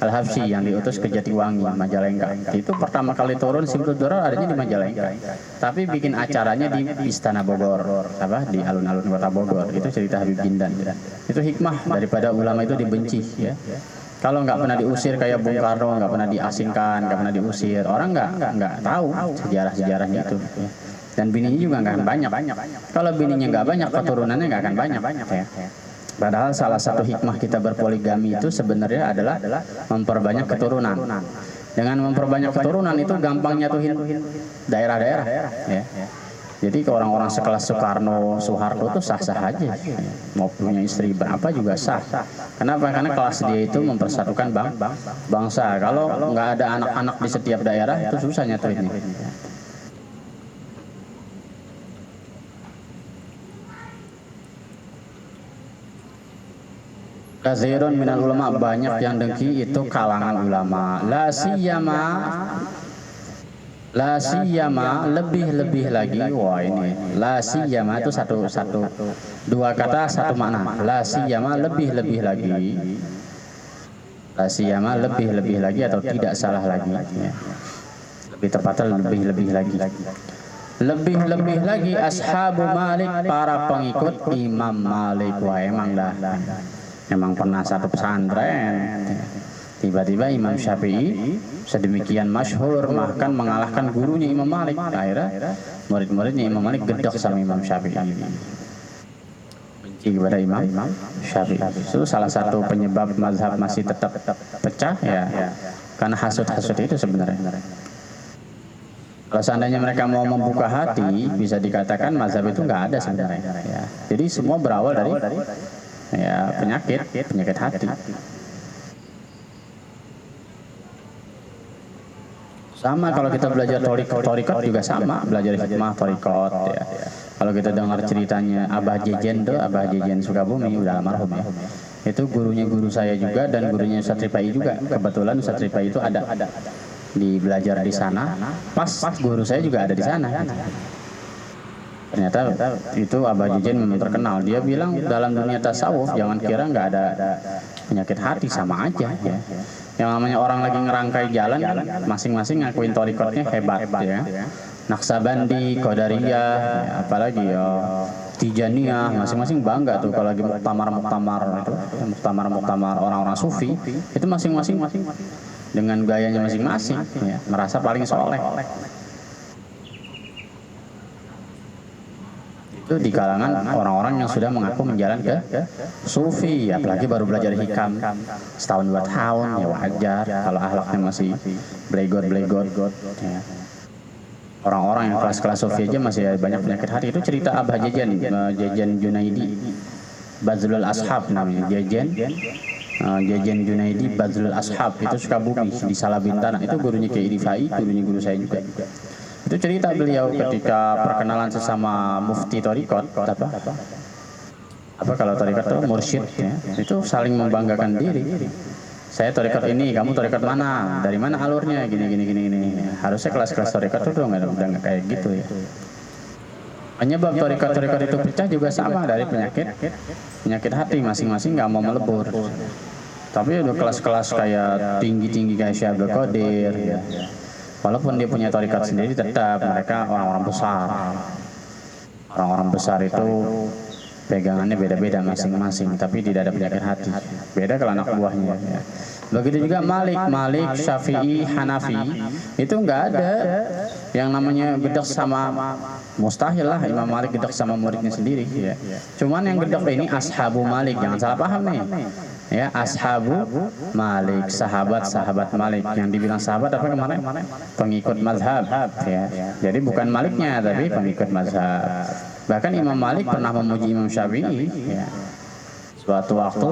Al-Habsyi yang diutus ke Jatiwangi, Majalengka. Itu pertama kali turun Simtud Durar adanya di Majalengka. Tapi bikin acaranya di Istana Bogor, di alun-alun kota Bogor. Itu cerita Habib Jindan. Itu hikmah daripada ulama itu dibenci. Ya. Kalau nggak pernah diusir kayak Bung Karno, nggak pernah diasingkan, nggak pernah diusir, orang nggak tahu sejarah-sejarahnya itu. Ya. Dan bininya juga nggak akan banyak. Kalau bininya nggak banyak, keturunannya nggak akan banyak. Ya. Padahal salah satu hikmah kita berpoligami itu sebenarnya adalah memperbanyak keturunan. Dengan memperbanyak keturunan itu gampang nyatuhin daerah-daerah. Ya. Jadi ke orang-orang sekelas Soekarno, Soeharto itu sah-sah aja. Ya. Mau punya istri berapa juga sah. Kenapa? Karena kelas dia itu mempersatukan bangsa. Kalau nggak ada anak-anak di setiap daerah itu susah nyatuinnya. Katsirun minal ulama, banyak yang dengki itu kalangan ulama. La siyama lebih lagi. Wah ini la siyama itu satu dua kata satu makna. La siyama lebih lagi. La siyama lebih lagi atau tidak salah lagi. Ya. Lebih tepatnya lebih lagi. Lebih-lebih lagi ashabu Malik, para pengikut Imam Malik. Wah, emang pernah satu pesantren. Tiba-tiba Imam Syafi'i sedemikian masyhur bahkan mengalahkan gurunya Imam Malik. Akhirnya murid-muridnya Imam Malik gedek sama Imam Syafi'i. Benci kepada Imam Syafi'i. Itu salah satu penyebab mazhab masih tetap pecah ya. Karena hasud-hasud itu sebenarnya. Kalau seandainya mereka mau membuka hati, bisa dikatakan mazhab itu nggak ada sebenarnya. Ya. Jadi semua berawal dari ya penyakit hati. Sama kalau kita belajar torikot juga sama, belajar hikmah torikot. Ya. Kalau kita dengar ceritanya Abah Jejen Sukabumi, udah almarhum ya. Itu gurunya guru saya juga dan gurunya Ustaz Ripai juga. Kebetulan Ustaz Ripai itu ada di belajar di sana, pas guru saya juga ada di sana. Ternyata itu Abah Jejen memang terkenal. Dia bilang dalam dunia tasawuf jangan kira nggak ada penyakit hati, sama aja ya. Yang namanya orang lagi ngerangkai jalan, masing-masing ngakuin torikotnya hebat ya. Naksabandi, Qadariyah, ya, apalagi ya Tijaniyah, masing-masing bangga tuh kalau lagi muktamar itu, muktamar orang-orang sufi itu masing-masing dengan gayanya masing-masing, ya, merasa paling soleh. Itu di kalangan orang-orang yang sudah mengaku menjalan ke sufi, apalagi baru belajar hikam setahun 2 tahun, ya wajar kalau akhlaknya masih blegot. Ya. Orang-orang yang kelas-kelas sufi aja masih banyak penyakit hati. Itu cerita Abah Jejen Junaidi, Bazlul Ashab namanya, Jejen Junaidi Bazlul Ashab, itu Sukabumi di Salabintana. Itu gurunya Kiai Rifai, gurunya guru saya juga. Itu cerita beliau ketika perkenalan sesama mufti torikot, apa kalau torikot itu mursyid ya, itu saling membanggakan diri. Saya torikot ini, kamu torikot mana? Dari mana alurnya? Gini. Harusnya kelas-kelas torikot itu udah nggak kayak gitu ya. Penyebab torikot itu pecah juga sama dari penyakit hati, masing-masing nggak mau melebur. Tapi udah kelas-kelas kayak tinggi kayak Syekh Abdul Qadir ya. Walaupun dia punya torikot sendiri, tetap mereka orang-orang besar. Orang-orang besar itu pegangannya beda-beda masing-masing, tapi tidak ada penyakit hati. Beda kalau anak buahnya. Ya. Begitu juga Malik, Syafi'i, Hanafi, itu nggak ada yang namanya gedek sama, mustahil lah Imam Malik gedek sama muridnya sendiri. Ya. Cuman yang gedek ini ashabu Malik, jangan salah paham nih. Ya, ashabu Malik, sahabat Malik. Yang dibilang sahabat apa kemarin? Pengikut mazhab. Ya. Jadi bukan Maliknya, tapi pengikut mazhab. Bahkan Imam Malik pernah memuji Imam Syafi'i. Ya. Suatu waktu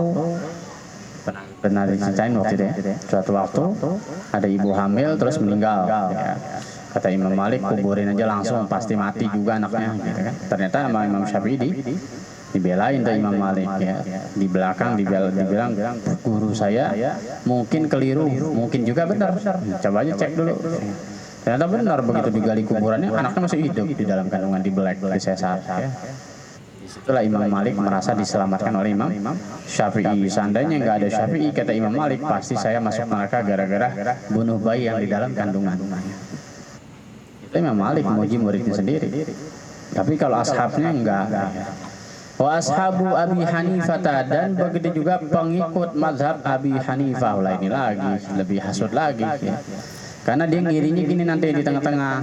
pernah diceritain waktu itu ya. Suatu waktu ada ibu hamil terus meninggal. Ya. Kata Imam Malik, kuburin aja langsung, pasti mati juga anaknya. Gitu kan. Ternyata sama Imam Syafi'i dibelain tuh Imam Malik ya. Di belakang dibilang guru saya mungkin keliru, mungkin juga benar. Coba aja cek dulu. Ternyata benar, begitu digali kuburannya anaknya masih hidup di dalam kandungan, dibelek, disesat ya. Disitulah Imam Malik merasa diselamatkan oleh Imam Syafi'i. Seandainya nggak ada Syafi'i, kata Imam Malik, pasti saya masuk neraka gara-gara bunuh bayi yang di dalam kandungan. Itu Imam Malik memuji muridnya sendiri. Tapi kalau ashabnya enggak. Wa ashabu Abi Hanifah, dan begitu juga pengikut mazhab Abi Hanifah. Lah ini lagi lebih hasud lagi ya. Karena dia ngirinya gini nanti di tengah-tengah.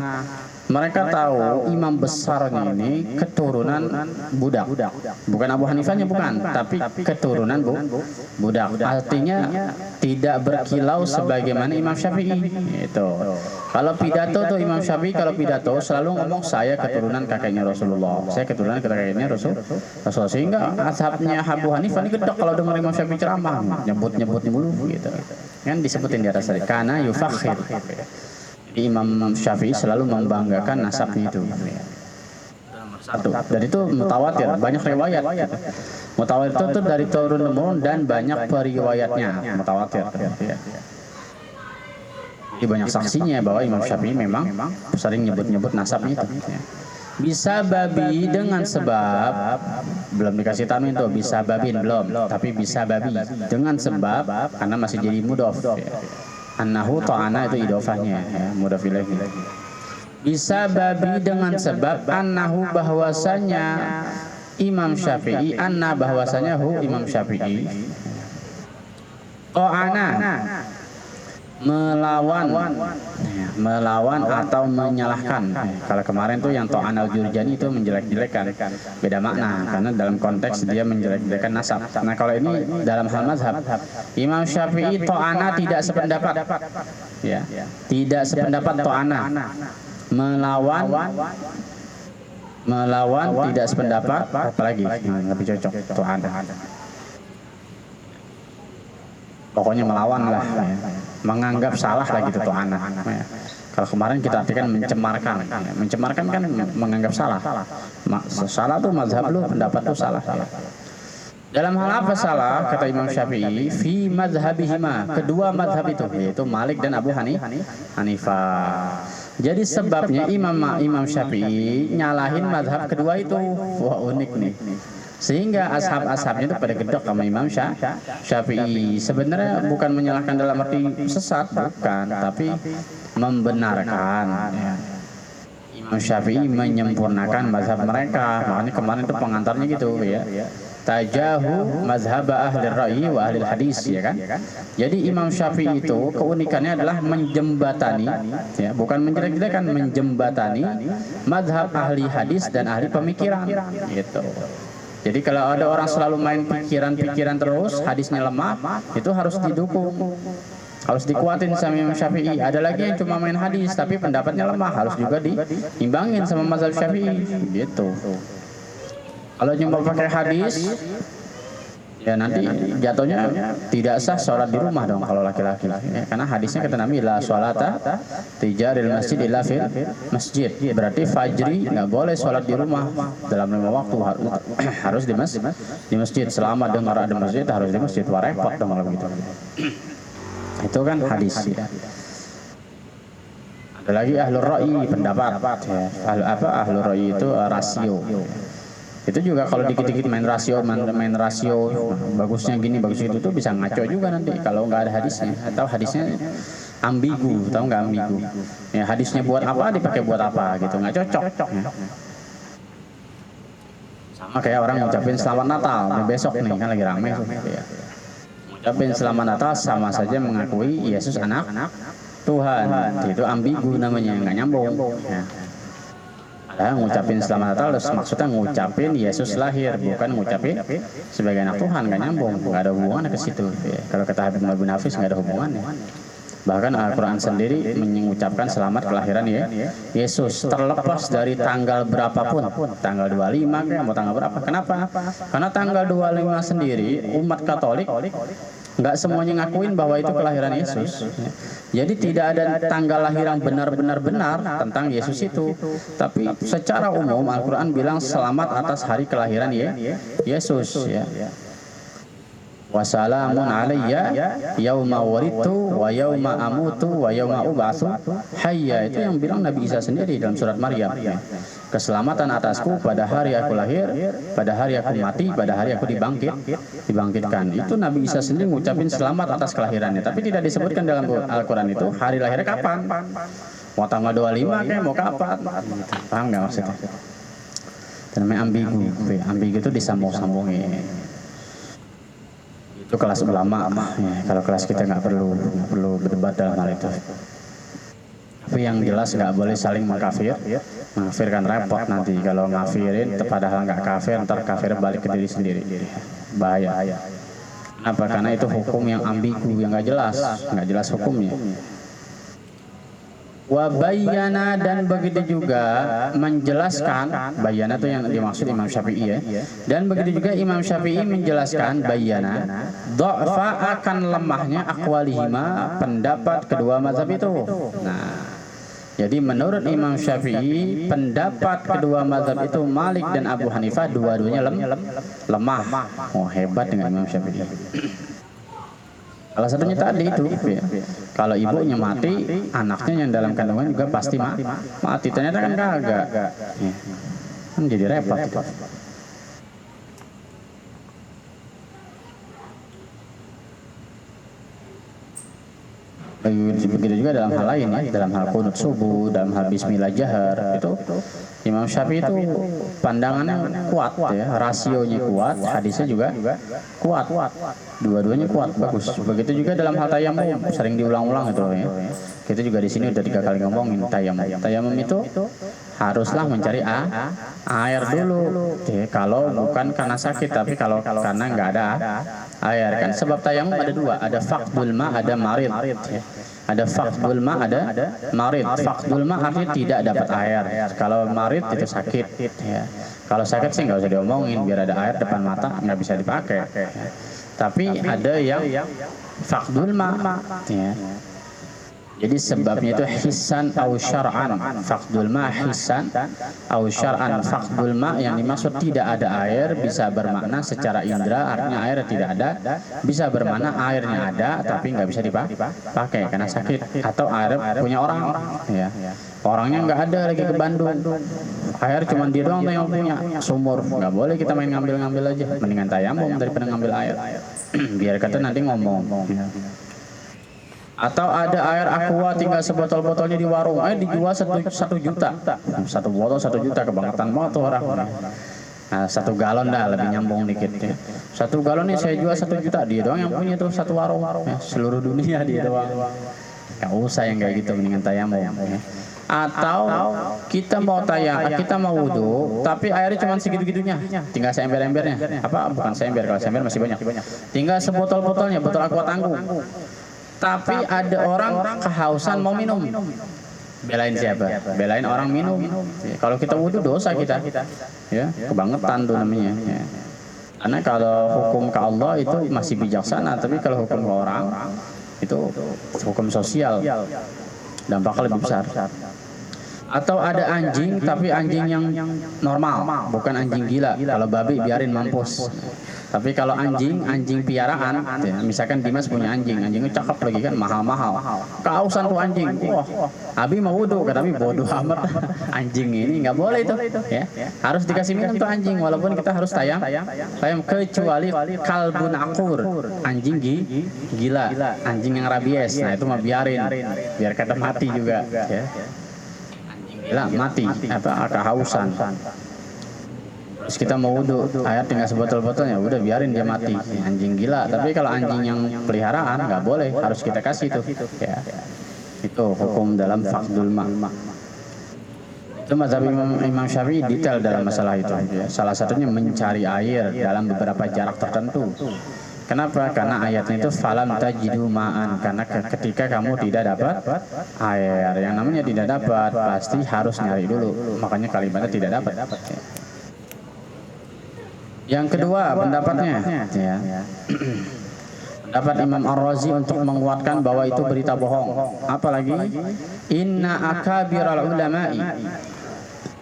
Mereka tahu imam besarnya ini keturunan budak. Bukan Abu Hanifahnya, bukan, tapi keturunan budak. Artinya tidak berkilau sebagaimana Imam Syafi'i. Itu. Kalau pidato tuh Imam Syafi'i kalau pidato selalu ngomong saya keturunan kakeknya Rasulullah. Saya keturunan kakeknya Rasulullah. Sehingga ashabnya Abu Hanifah ini gedek kalau dengar Imam Syafi'i ceramah, nyebut mulu gitu. Kan disebutin di atas tadi. Karena yufakhir. Imam Syafi'i selalu membanggakan nasabnya itu. Satu. Dan itu mutawatir, banyak riwayat. Mutawatir itu dari turun temurun dan banyak periwayatnya. Mutawatir. Jadi banyak saksinya bahwa Imam Syafi'i memang sering nyebut nasabnya itu. Bisa babi dengan sebab, belum dikasih tanwin tuh, bisa babin belum, tapi bisa babi dengan sebab karena masih jadi mudhof. Annahu ta'ana itu idofahnya ya, mudhaf ilaihi. Bisa babi dengan sebab annahu bahwasanya Imam Syafi'i, anna bahwasanya hu Imam Syafi'i ta'ana melawan atau menyalahkan. Kalau kemarin tuh yang ta'ana al-Jurjani itu menjelek-jelekan, beda makna karena dalam konteks dia menjelek-jelekan nasab. Nah kalau ini dalam hal mazhab Imam Syafi'i ta'ana tidak sependapat, ya, tidak sependapat. Ta'ana melawan tidak sependapat, apalagi lebih cocok ta'ana, pokoknya melawan lah, ya. Menganggap salah lah gitu ta'ana, ya. Kalau kemarin kita artikan mencemarkan, ya. Mencemarkan kan menganggap salah. Salah tuh mazhab lu, pendapat tuh salah, ya. Dalam hal apa salah? Kata Imam Syafi'i, fi mazhabihima, kedua mazhab itu, yaitu Malik dan Abu Hanifah. Jadi sebabnya Imam Syafi'i nyalahin mazhab kedua itu. Wah, unik nih. Sehingga ashab-ashabnya itu pada gedek sama Imam Syafi'i. Sebenarnya bukan menyalahkan dalam arti sesat, bukan, tapi membenarkan, ya. Imam Syafi'i menyempurnakan mazhab mereka. Makanya kemarin itu pengantarnya gitu, ya. Tajahu mazhab ahli ra'yi wa ahli hadis, ya kan? Jadi Imam Syafi'i itu keunikannya adalah menjembatani, ya, bukan menjelek-jelekan, menjembatani mazhab ahli hadis dan ahli pemikiran, gitu. Jadi kalau ada orang selalu main pikiran-pikiran terus, hadisnya lemah, itu harus didukung, harus dikuatin sama Imam Syafi'i. Ada lagi yang cuma main hadis tapi pendapatnya lemah, harus juga diimbangin sama mazhab Syafi'i, gitu. Kalau cuma pakai hadis, ya nanti jatuhnya tidak sah sholat di rumah dong kalau laki-laki, ya, karena hadisnya kata Nabi la sholata tijaril masjid illa fil masjid, berarti fajri nggak boleh sholat di rumah dalam 5 waktu, harus di masjid. Selama dengar ada masjid harus di masjid. Wah, repot dong kalau begitu. Itu kan hadis, ya. Ada lagi ahlur ra'yi, pendapat, ya. Ahlur ra'yi itu rasio. Itu juga kalau dikit-dikit main rasio, bagusnya gini, bagus itu tuh bisa ngaco juga nanti kalau nggak ada hadisnya, atau hadisnya ambigu, tahu nggak ambigu? Ya, hadisnya buat apa dipakai buat apa gitu, nggak cocok. Ya. Sama kayak orang ngucapin selamat Natal, besok nih kan lagi ramai tuh. Ya. Ngucapin selamat Natal sama saja mengakui Yesus anak Tuhan, itu ambigu namanya, nggak nyambung. Ya. Ngucapin selamat Natal terus maksudnya ngucapin Yesus lahir, bukan ngucapin sebagai anak Tuhan, nggak nyambung, nggak ada hubungannya ke situ, ya. Kalau kata Habib bin Hafiz nggak ada hubungannya. Bahkan Al-Quran sendiri mengucapkan selamat kelahiran, ya, Yesus, terlepas dari tanggal berapapun, tanggal 25 kayak mau tanggal berapa. Kenapa? Karena tanggal 25 sendiri umat Katolik nggak semuanya ngakuin bahwa itu kelahiran Yesus. Jadi tidak ada tanggal lahir yang benar-benar benar tentang Yesus itu. Tapi secara umum Al-Quran bilang selamat atas hari kelahiran, ya, Yesus, ya. Wassalamun alayya yauma wulidtu wa yauma amutu wa yauma ub'atsu hayya. Itu yang bilang Nabi Isa sendiri dalam surat Maryam, ya. Keselamatan atasku pada hari aku lahir, pada hari aku mati, pada hari aku dibangkitkan. Itu Nabi Isa sendiri ngucapin selamat atas kelahirannya, tapi tidak disebutkan dalam Al-Quran itu hari lahirnya kapan. Mau tanggal 25 kayak mau kapan. Paham nggak maksudnya? Itu namanya ambigu. Ambigu itu disambung-sambungin. Itu kelas ulama, ya. Kalau kelas kita nggak perlu berdebat dalam hal itu. Tapi yang jelas nggak boleh saling mengkafir kan repot nanti kalau ngafirin padahal nggak kafir, ntar kafir balik ke diri sendiri, bahaya. Kenapa? Karena itu hukum yang ambigu, yang nggak jelas hukumnya. Wabayana, dan begitu juga menjelaskan, bayana itu yang dimaksud Imam Syafi'i, ya. Dan begitu juga Imam Syafi'i menjelaskan bayana dha'fa, akan lemahnya aqwalihima, pendapat kedua mazhab itu. Nah, jadi menurut Imam Syafi'i pendapat kedua mazhab itu Malik dan Abu Hanifah dua-duanya lemah. Oh, hebat dengan Imam Syafi'i. Salah satunya tadi itu, ya. Kalau ibunya mati, anaknya yang dalam kandungan juga pasti mati. Ternyata kan kagak, ya. Kan jadi repot itu. Begitu juga dalam hal lain ya, dalam hal kunut subuh, dalam hal bismillah jahar, itu Imam Syafi'i itu pandangannya kuat ya, rasionya kuat, hadisnya juga kuat, dua-duanya kuat, bagus. Begitu juga dalam hal tayamum, sering diulang-ulang itu ya. Kita juga di sini udah 3 kali ngomongin tayamum. Tayamum itu haruslah mencari air dulu. Ya, kalau bukan karena sakit, tapi kalau karena nggak ada air. Kan sebab tayamum ada 2, ada faqdul ma, ada marid. Ya. Ada faqdul ma, ada marid. Faqdul ma artinya tidak dapat air. Kalau marid itu sakit. Ya. Kalau sakit sih nggak usah diomongin, biar ada air depan mata nggak bisa dipakai. Ya. Tapi ada yang faqdul ma. Ya. Jadi sebabnya itu hissan au syar'an. Faqdul ma hissan au syar'an. Faqdul ma yang dimaksud tidak ada air bisa bermakna secara indera, artinya air tidak ada, bisa bermakna airnya ada tapi nggak bisa dipakai karena sakit, atau air punya orang ya. Orangnya nggak ada lagi ke Bandung, air cuma dia doang yang punya sumur, nggak boleh kita main ngambil-ngambil aja, mendingan tayamum daripada ngambil air. Biar kata nanti ngomong ya. Atau ada air aqua tinggal sebotol-botolnya di warung, dijual 1 juta, 1 botol 1 juta, kebangetan banget tuh orang. Nah, 1 galon dah, lebih nyambung dikit ya. 1 galon nih saya jual 1 juta, dia doang yang punya tuh 1 warung ya, seluruh dunia dia doang. Gak usah yang kayak gitu, mendingan tayamum ya. Atau kita mau kita mau wudu, tapi airnya cuma segitu-gitunya, tinggal seember-embernya. Apa bukan seember, kalau seember masih banyak. Tinggal sebotol-botolnya, botol aqua tanggung. Tapi ada orang kehausan mau minum, belain siapa? Belain orang minum. Kalau kita wudu dosa kita, ya kebangetan tuh namanya. Ya. Karena kalau hukum ke Allah itu masih bijaksana, tapi kalau hukum ke orang itu hukum sosial, dampaknya lebih besar. Atau ada anjing, tapi anjing yang normal, bukan anjing gila. Kalau babi biarin mampus. Tapi kalau anjing piaraan, ya, misalkan Dimas punya anjingnya cakep lagi kan, mahal-mahal. Kehausan tuh anjing, wah, Abi mau wudu, kata Abi bodoh amat. Anjing ini nggak boleh itu, ya. Harus dikasih minum tuh anjing, walaupun kita harus tayang kecuali kalbun akur, anjing gila, anjing yang rabies. Nah itu mah biarin, biar kata mati juga, ya. Gila mati, apa kehausan. Terus kita mau wudu, air tinggal sebotol-botolnya, udah biarin dia mati. Anjing gila, tapi kalau anjing yang peliharaan nggak boleh, harus kita kasih tuh. Ya. Itu hukum dalam faqdul ma. Itu mazhab Imam Syafi'i detail dalam masalah itu. Ya. Salah satunya mencari air dalam beberapa jarak tertentu. Kenapa? Karena ayatnya itu falam tajidu ma'an, karena ketika kamu tidak dapat air, yang namanya tidak dapat pasti harus nyari dulu. Makanya kalimatnya tidak dapat. Ya. Yang kedua pendapatnya, ya. Pendapat Imam Ar-Razi untuk menguatkan bahwa itu berita bohong. Apalagi inna akabiral ulama'i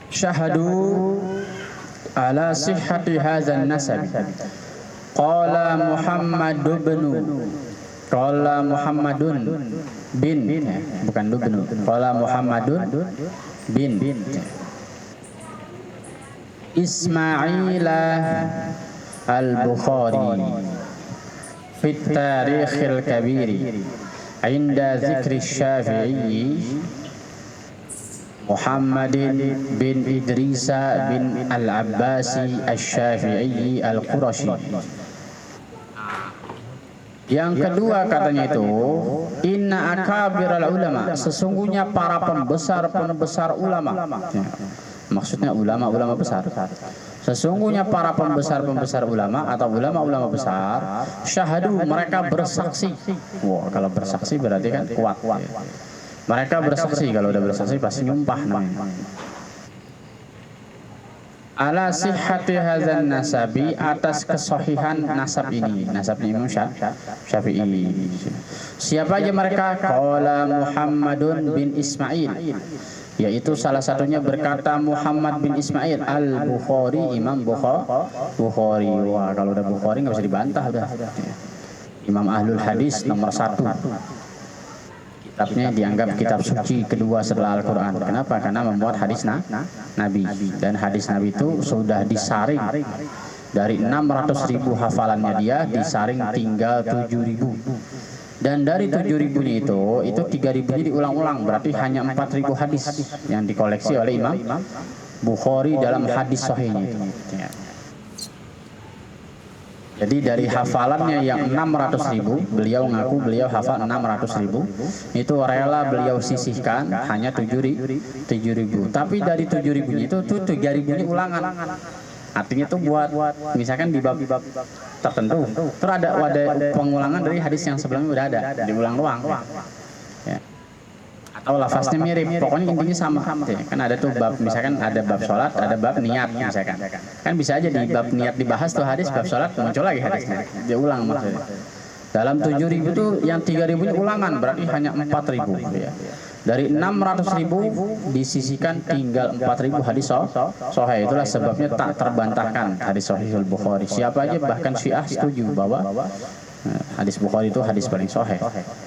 syahadu ala sihhati hadzal nasab. Qala Muhammadun bin, bukan dubnu. Qala Muhammadun bin Ismailah al-Bukhari fi tarikhil kabiri inda zikri Syafi'i Muhammadin bin Idrisa bin al-Abbasi al-Syafi'i al-Qurashi. Yang kedua katanya itu inna akabiral ulama, sesungguhnya para pembesar ulama. Maksudnya ulama-ulama besar. Sesungguhnya para pembesar ulama atau ulama-ulama besar syahadu, mereka bersaksi. Wah, kalau bersaksi berarti kan kuat. Ya. Mereka bersaksi, kalau udah bersaksi pasti nyumpah namanya. Ala sihhati hadzal nasabi, atas kesahihan nasab ini, nasabnya Imam Syafi'i. Siapa aja mereka? Qala Muhammadun bin Ismail, yaitu salah satunya berkata Muhammad bin Ismail al-Bukhari, Imam Bukhari. Wah, kalau udah Bukhari nggak bisa dibantah udah. Imam Ahlul Hadis nomor 1. Kitabnya dianggap kitab suci kedua setelah Al-Quran. Kenapa? Karena memuat hadis Nabi. Dan hadis Nabi itu sudah disaring dari 600.000 hafalannya dia, disaring tinggal 7.000. Dan dari 7.000-nya itu 3.000-nya diulang-ulang, berarti hanya 4.000 hadis yang dikoleksi oleh Imam Bukhari dalam hadis sahihnya itu. Ya. Jadi dari hafalannya yang 600.000, beliau ngaku beliau hafal 600.000, itu rela beliau sisihkan hanya 7.000. Tapi dari 7.000-nya itu 3.000-nya ulangan. Artinya itu buat misalkan di bab tertentu, terus ada pengulangan dari hadis yang sebelumnya udah ada, diulang doang. Ya. Atau lafaznya mirip, pokoknya intinya sama. Kan ada tuh bab, misalkan ada bab sholat, ada bab niat misalkan. Kan bisa aja di bab niat dibahas tuh hadis, bab sholat muncul lagi hadisnya, dia ulang maksudnya. Dalam 7.000 itu yang 3.000-nya ulangan, berarti hanya 4.000. Ya. Dari 600.000 disisihkan tinggal 4.000 hadis sahih. Itulah sebabnya tak terbantahkan hadis Sahih Bukhari. Siapa aja bahkan Syiah setuju bahwa hadis Bukhari itu hadis paling sahih.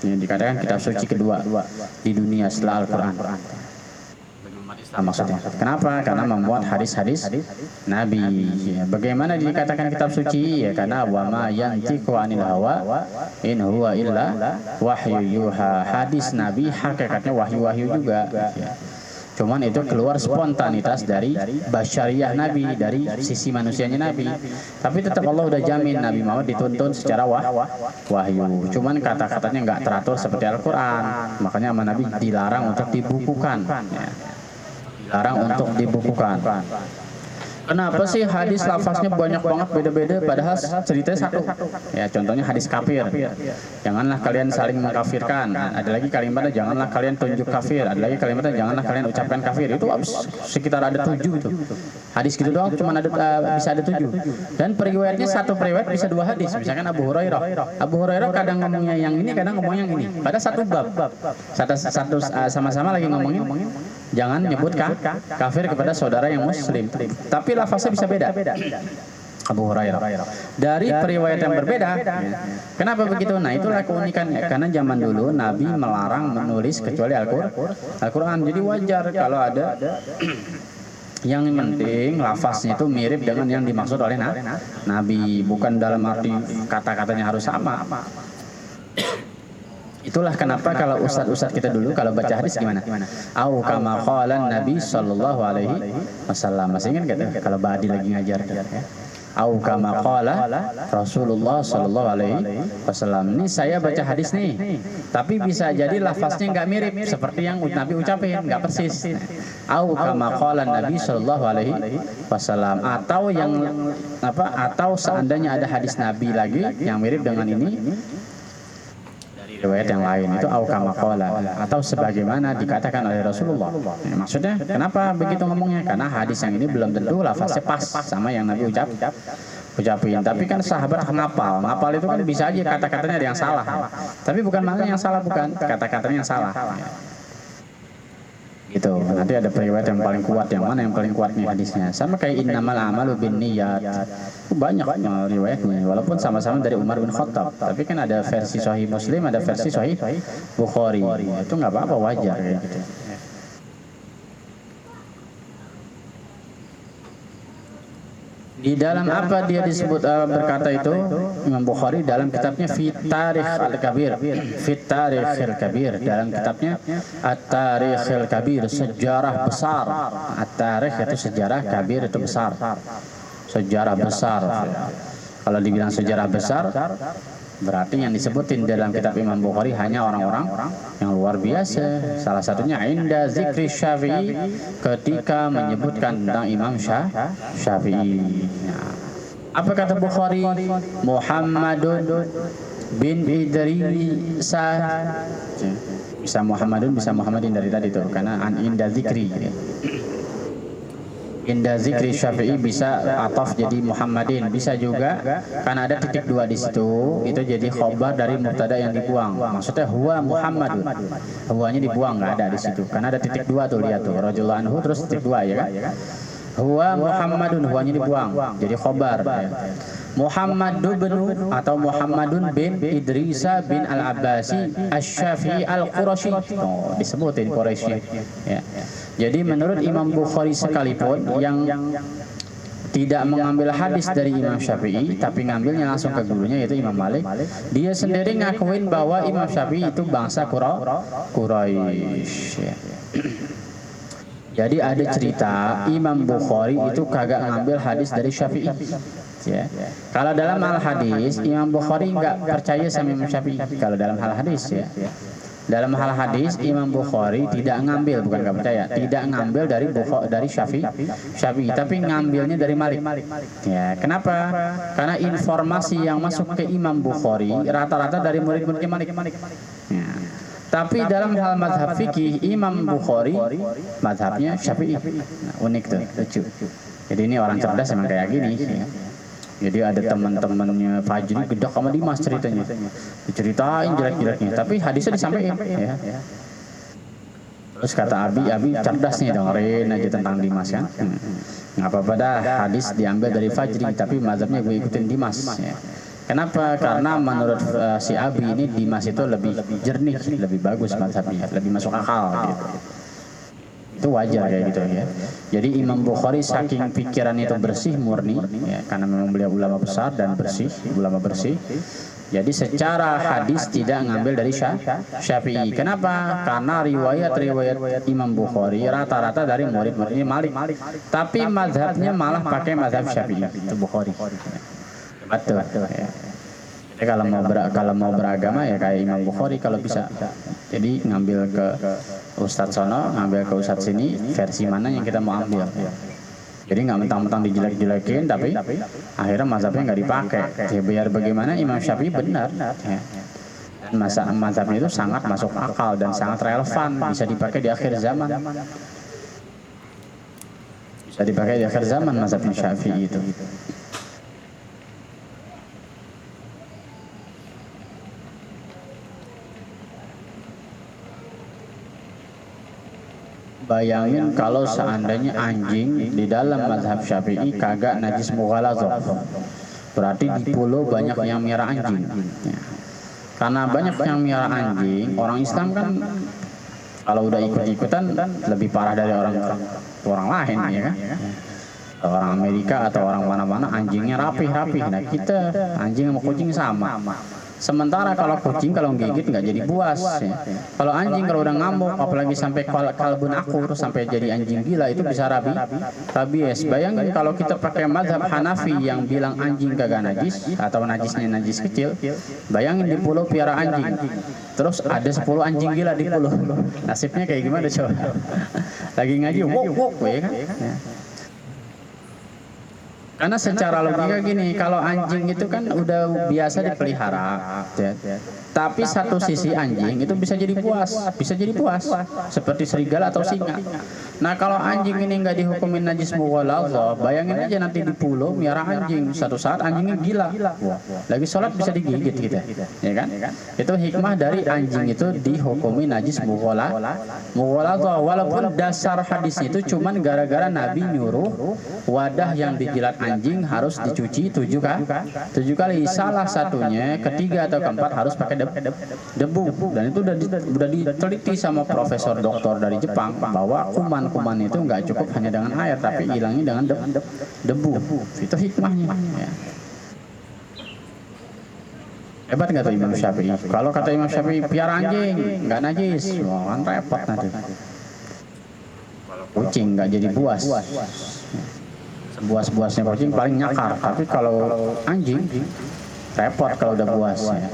Yang dikatakan kitab suci kedua di dunia setelah Al-Quran. Maksudnya. Kenapa? Karena memuat hadis-hadis Nabi. Ya, bagaimana dikatakan kitab suci? Ya karena wa ma yantiqu anil hawa in huwa illa wahyu yuha. Hadis Nabi hakikatnya wahyu-wahyu juga. Ya. Cuman itu keluar spontanitas dari basyariah Nabi, dari sisi manusianya Nabi. Tapi tetap Allah udah jamin Nabi Muhammad dituntun secara wahyu. Cuman kata-katanya nggak teratur seperti Al-Quran. Makanya sama Nabi dilarang untuk dibukukan. Ya. Dilarang untuk dibukukan. Kenapa sih hadis lafaznya banyak banget beda-beda padahal ceritanya satu? Ya contohnya hadis kafir. Janganlah kalian saling mengkafirkan. Ada lagi kalimatnya janganlah kalian tunjuk kafir. Ada lagi kalimatnya janganlah kalian ucapkan kafir. Itu sekitar ada 7 itu. Hadis gitu doang cuma ada bisa ada 7. Dan periwayatnya satu periwayat bisa 2 hadis. Misalkan Abu Hurairah. Abu Hurairah kadang ngomongnya yang ini, kadang ngomong yang ini. Pada satu bab. Satu sama-sama lagi ngomongin jangan nyebut kafir kepada saudara yang muslim. Tapi lafaznya bisa beda. Abu Hurairah. Dari periwayat yang berbeda. Kenapa begitu? Nah itulah keunikannya. Karena zaman dulu Nabi melarang menulis kecuali Al-Quran. Jadi wajar kalau ada yang penting lafaznya itu mirip dengan yang dimaksud oleh Nabi. Bukan dalam arti kata-katanya harus sama. Itulah kenapa kalau ustadz-ustadz kita dulu kalau baca hadis gimana? Au kama qala Nabi sallallahu alaihi wasallam. Masih ingat enggak tuh kalau Badi lagi ngajar ya? Au kama qala Rasulullah sallallahu alaihi wasallam. Ini saya baca hadis nih. Tapi bisa jadi lafaznya enggak mirip seperti yang Nabi ucapin, enggak persis. Au kama qala Nabi sallallahu alaihi wasallam, atau yang atau seandainya ada hadis Nabi lagi yang mirip dengan ini riwayat yang lain, itu au kama qala, atau sebagaimana dikatakan oleh Rasulullah. Ya, maksudnya kenapa begitu ngomongnya? Karena hadis yang ini belum tentu lafaznya pas sama yang Nabi ucapin. Tapi kan sahabat ngapal itu kan bisa aja kata-katanya ada yang salah. Tapi bukan maknanya yang salah, bukan kata-katanya yang salah. Gitu. Nanti ada periwayat yang paling kuat, yang mana yang paling kuat nih hadisnya. Sama kayak innamal a'malu binniyat. Banyak riwayatnya walaupun sama-sama dari Umar bin Khattab. Tapi kan ada versi Sahih Muslim, ada versi Sahih Bukhari. Itu nggak apa-apa, wajar kayak gitu. Di dalam apa dia disebut berkata itu Imam Bukhari dalam kitabnya Fit Tarikh Al-Kabir, Fit Tarikh Al-Kabir, dalam kitabnya At-Tarikh Al-Kabir, sejarah besar. At-Tarikh itu sejarah, kabir itu besar. Sejarah besar. Kalau dibilang sejarah besar, berarti yang disebutin dalam kitab Imam Bukhari hanya orang-orang yang luar biasa. Salah satunya inda zikri Syafi'i, ketika menyebutkan tentang Imam Syafi'i. Apa kata Bukhari? Muhammadun bin Idrisa. Bisa Muhammadun, bisa Muhammadin dari tadi itu, karena inda zikri. Inda zikri Syafi'i bisa ataf jadi Muhammadin, bisa juga karena ada titik 2 di situ, itu jadi khobar dari mubtada yang dibuang. Maksudnya huwa Muhammadun, huwanya dibuang, nggak ada di situ karena ada titik 2 tuh, lihat tuh, radhiyallahu anhu terus titik 2 ya kan. Huwa Muhammadun, huwanya dibuang jadi khobar. Muhammadun atau Muhammadun bin Idrisa bin Al-Abbasi Asy-Syafi'i Al-Qurashi. Oh, disebutin Quraisy ya. Jadi menurut Imam Bukhari sekalipun yang tidak mengambil hadis dari Imam Syafi'i, tapi ngambilnya langsung ke gurunya yaitu Imam Malik. Dia sendiri ngakuin bahwa Imam Syafi'i itu bangsa Quraisy. Jadi ada cerita Imam Bukhari itu kagak ngambil hadis dari Syafi'i. Ya. Kalau dalam hal hadis, Imam Bukhari nggak percaya sama Imam Syafi'i. Kalau dalam hal hadis ya. Dalam hal hadis Imam Bukhari tidak ngambil, bukan nggak percaya, tidak ngambil dari Syafi'i, tapi ngambilnya dari Malik. Ya, kenapa? Karena informasi yang masuk ke Imam Bukhari rata-rata dari murid-muridnya Malik. Ya. Tapi dalam hal mazhab fikih Imam Bukhari mazhabnya Syafi'i. Nah, unik tuh, lucu. Jadi ini orang cerdas emang kayak gini. Ya. Jadi ada teman-temannya Fajri gedak sama Dimas ceritanya, diceritain jelek-jeleknya, tapi hadisnya disampaikan. Ya. Terus kata Abi cerdas nih, dengerin aja tentang Dimas kan. Nggak apa-apa dah, hadis diambil dari Fajri, tapi mazhabnya gue ikutin Dimas. Ya. Kenapa? Karena menurut si Abi ini Dimas itu lebih jernih, lebih bagus mazhabnya, lebih masuk akal gitu. Itu wajar kayak gitu ya. Jadi Imam Bukhari saking pikiran itu bersih murni ya, karena memang beliau ulama besar dan bersih, ulama bersih. Jadi secara hadis tidak ngambil dari Syafi'i. Kenapa? Karena riwayat-riwayat Imam Bukhari rata-rata dari murid-muridnya Malik. Tapi mazhabnya malah pakai mazhab Syafi'i. Itu Bukhari. Betul ya. Jadi kalau mau beragama ya kayak Imam Bukhari kalau bisa. Jadi ngambil ke Ustadz sono, ngambil ke Ustadz sini, versi mana yang kita mau ambil. Jadi nggak mentang-mentang dijelek-jelekin, tapi akhirnya mazhabnya nggak dipakai. Ya biar bagaimana Imam Syafi'i benar. Ya. Dan mazhabnya itu sangat masuk akal dan sangat relevan, bisa dipakai di akhir zaman. Bisa dipakai di akhir zaman mazhab Syafi'i itu. Bayangin kalau seandainya anjing di dalam mazhab Syafi'i kagak najis mughaladzah. Berarti di pulau banyak yang miara anjing. Ya. Karena banyak yang miara anjing, orang Islam kan kalau udah ikut-ikutan lebih parah dari orang lain ya kan. Orang Amerika atau orang mana-mana anjingnya rapih-rapih. Nah kita anjing sama kucing sama. Sementara kalau kucing kalau gigit nggak jadi buas. Ya. Kalau anjing kalau udah ngamuk, apalagi sampai kalbun akur, sampai jadi anjing gila itu bisa rabies. Bayangin kalau kita pakai mazhab Hanafi yang bilang anjing kagak najis atau najisnya najis kecil. Bayangin di pulau piara anjing, terus ada 10 anjing gila di pulau. Nasibnya kayak gimana coba? Lagi ngaji, wok, ya kan? Ya. Karena secara logika gini, kalau anjing itu kan udah biasa dipelihara, ya. Tapi satu sisi anjing itu bisa jadi buas, seperti serigala atau singa. Nah kalau anjing ini nggak dihukumin najis mughaladzah, bayangin aja nanti di pulau miara anjing, satu saat anjingnya gila, lagi sholat bisa digigit gitu, ya kan? Itu hikmah dari anjing itu dihukumi najis mughaladzah, walaupun dasar hadisnya itu cuman gara-gara Nabi nyuruh wadah yang dijilat anjing harus dicuci 7 kali, salah satunya ketiga atau keempat harus pakai debu, dan itu udah diteliti sama profesor doktor dari Jepang bahwa kuman itu nggak cukup hanya dengan air tapi hilangnya dengan debu. Itu hikmahnya ya. Hebat nggak tuh Imam Syafi'i? Kalau kata Imam Syafi'i piara anjing nggak najis, wah kan repot nanti. Kucing nggak jadi buas. Buas-buasnya kucing paling nyakar, tapi kalau anjing repot kalau udah buas ya.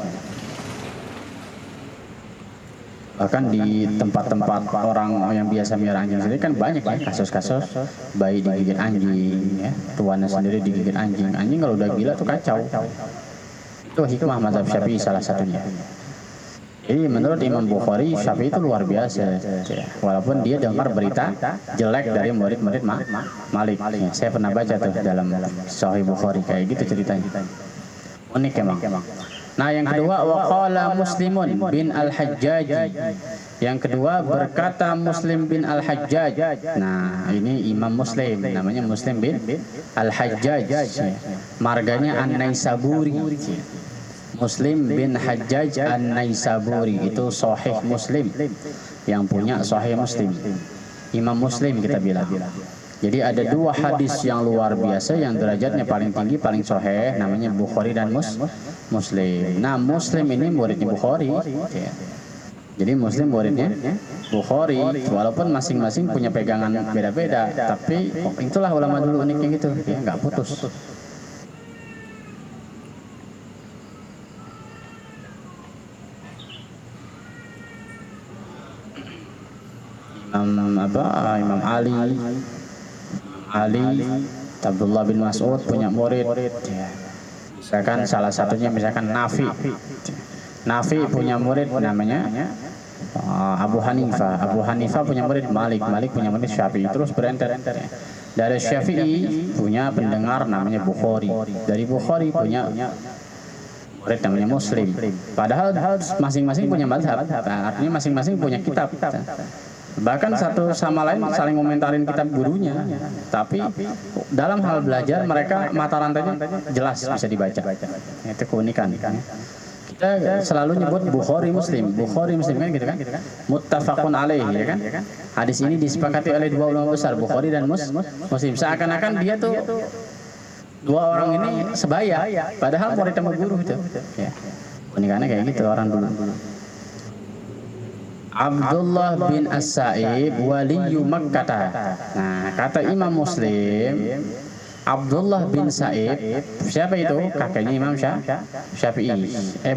Bahkan di tempat-tempat orang yang biasa miara anjing sendiri kan banyak ya kasus-kasus bayi digigit anjing ya, tuannya sendiri digigit anjing. Anjing kalau udah gila tuh kacau. Itu hikmah mazhab Syafi'i salah satunya. Jadi menurut Imam Bukhari, Syafi'i itu luar biasa ya. Walaupun dia dengar berita jelek dari murid-murid Malik ya. Saya pernah baca tuh dalam Sahih Bukhari kayak gitu ceritanya. Unik emang. Nah yang kedua, waqala Muslimun bin Al-Hajjaj. Yang kedua berkata Muslim bin Al-Hajjaj. Nah ini Imam Muslim, namanya Muslim bin Al-Hajjaj. Marganya An-Naisaburi. Muslim bin Hajjaj An-Naisaburi itu Sahih Muslim, yang punya Sahih Muslim. Imam Muslim kita bilang. Jadi ada dua hadis yang luar biasa yang derajatnya paling tinggi, paling sahih, namanya Bukhari dan Muslim. Nah, Muslim ini muridnya Bukhari. Ya. Jadi Muslim muridnya Bukhari, walaupun masing-masing punya pegangan beda-beda, tapi itulah ulama dulu uniknya gitu, ya nggak putus. Imam Ali, Abdullah bin Mas'ud punya murid, ya. Misalkan salah satunya misalkan Nafi punya murid namanya Abu Hanifah punya murid Malik punya murid Syafi'i, terus berenter. Dari Syafi'i punya pendengar namanya Bukhari, dari Bukhari punya murid namanya Muslim. Padahal masing-masing punya mazhab, artinya masing-masing punya kitab. Bahkan satu sama lain saling komentarin kitab gurunya, tapi dalam hal belajar mereka mata rantainya jelas bisa dibaca. Itu keunikan. Kita selalu nyebut Bukhari Muslim kan gitu kan, muttafaqun alaih, ya kan. Hadis ini disepakati oleh dua ulama besar, Bukhari dan Muslim. Seakan-akan dia tuh dua orang ini sebaya, padahal murid sama guru gitu. Ya. Keunikannya kayak gitu orang dulu. Abdullah bin As-Sa'ib waliyu Makkah. Nah, kata Imam Muslim, Abdullah bin Sa'ib, siapa itu? Kakeknya Imam Syafi'i.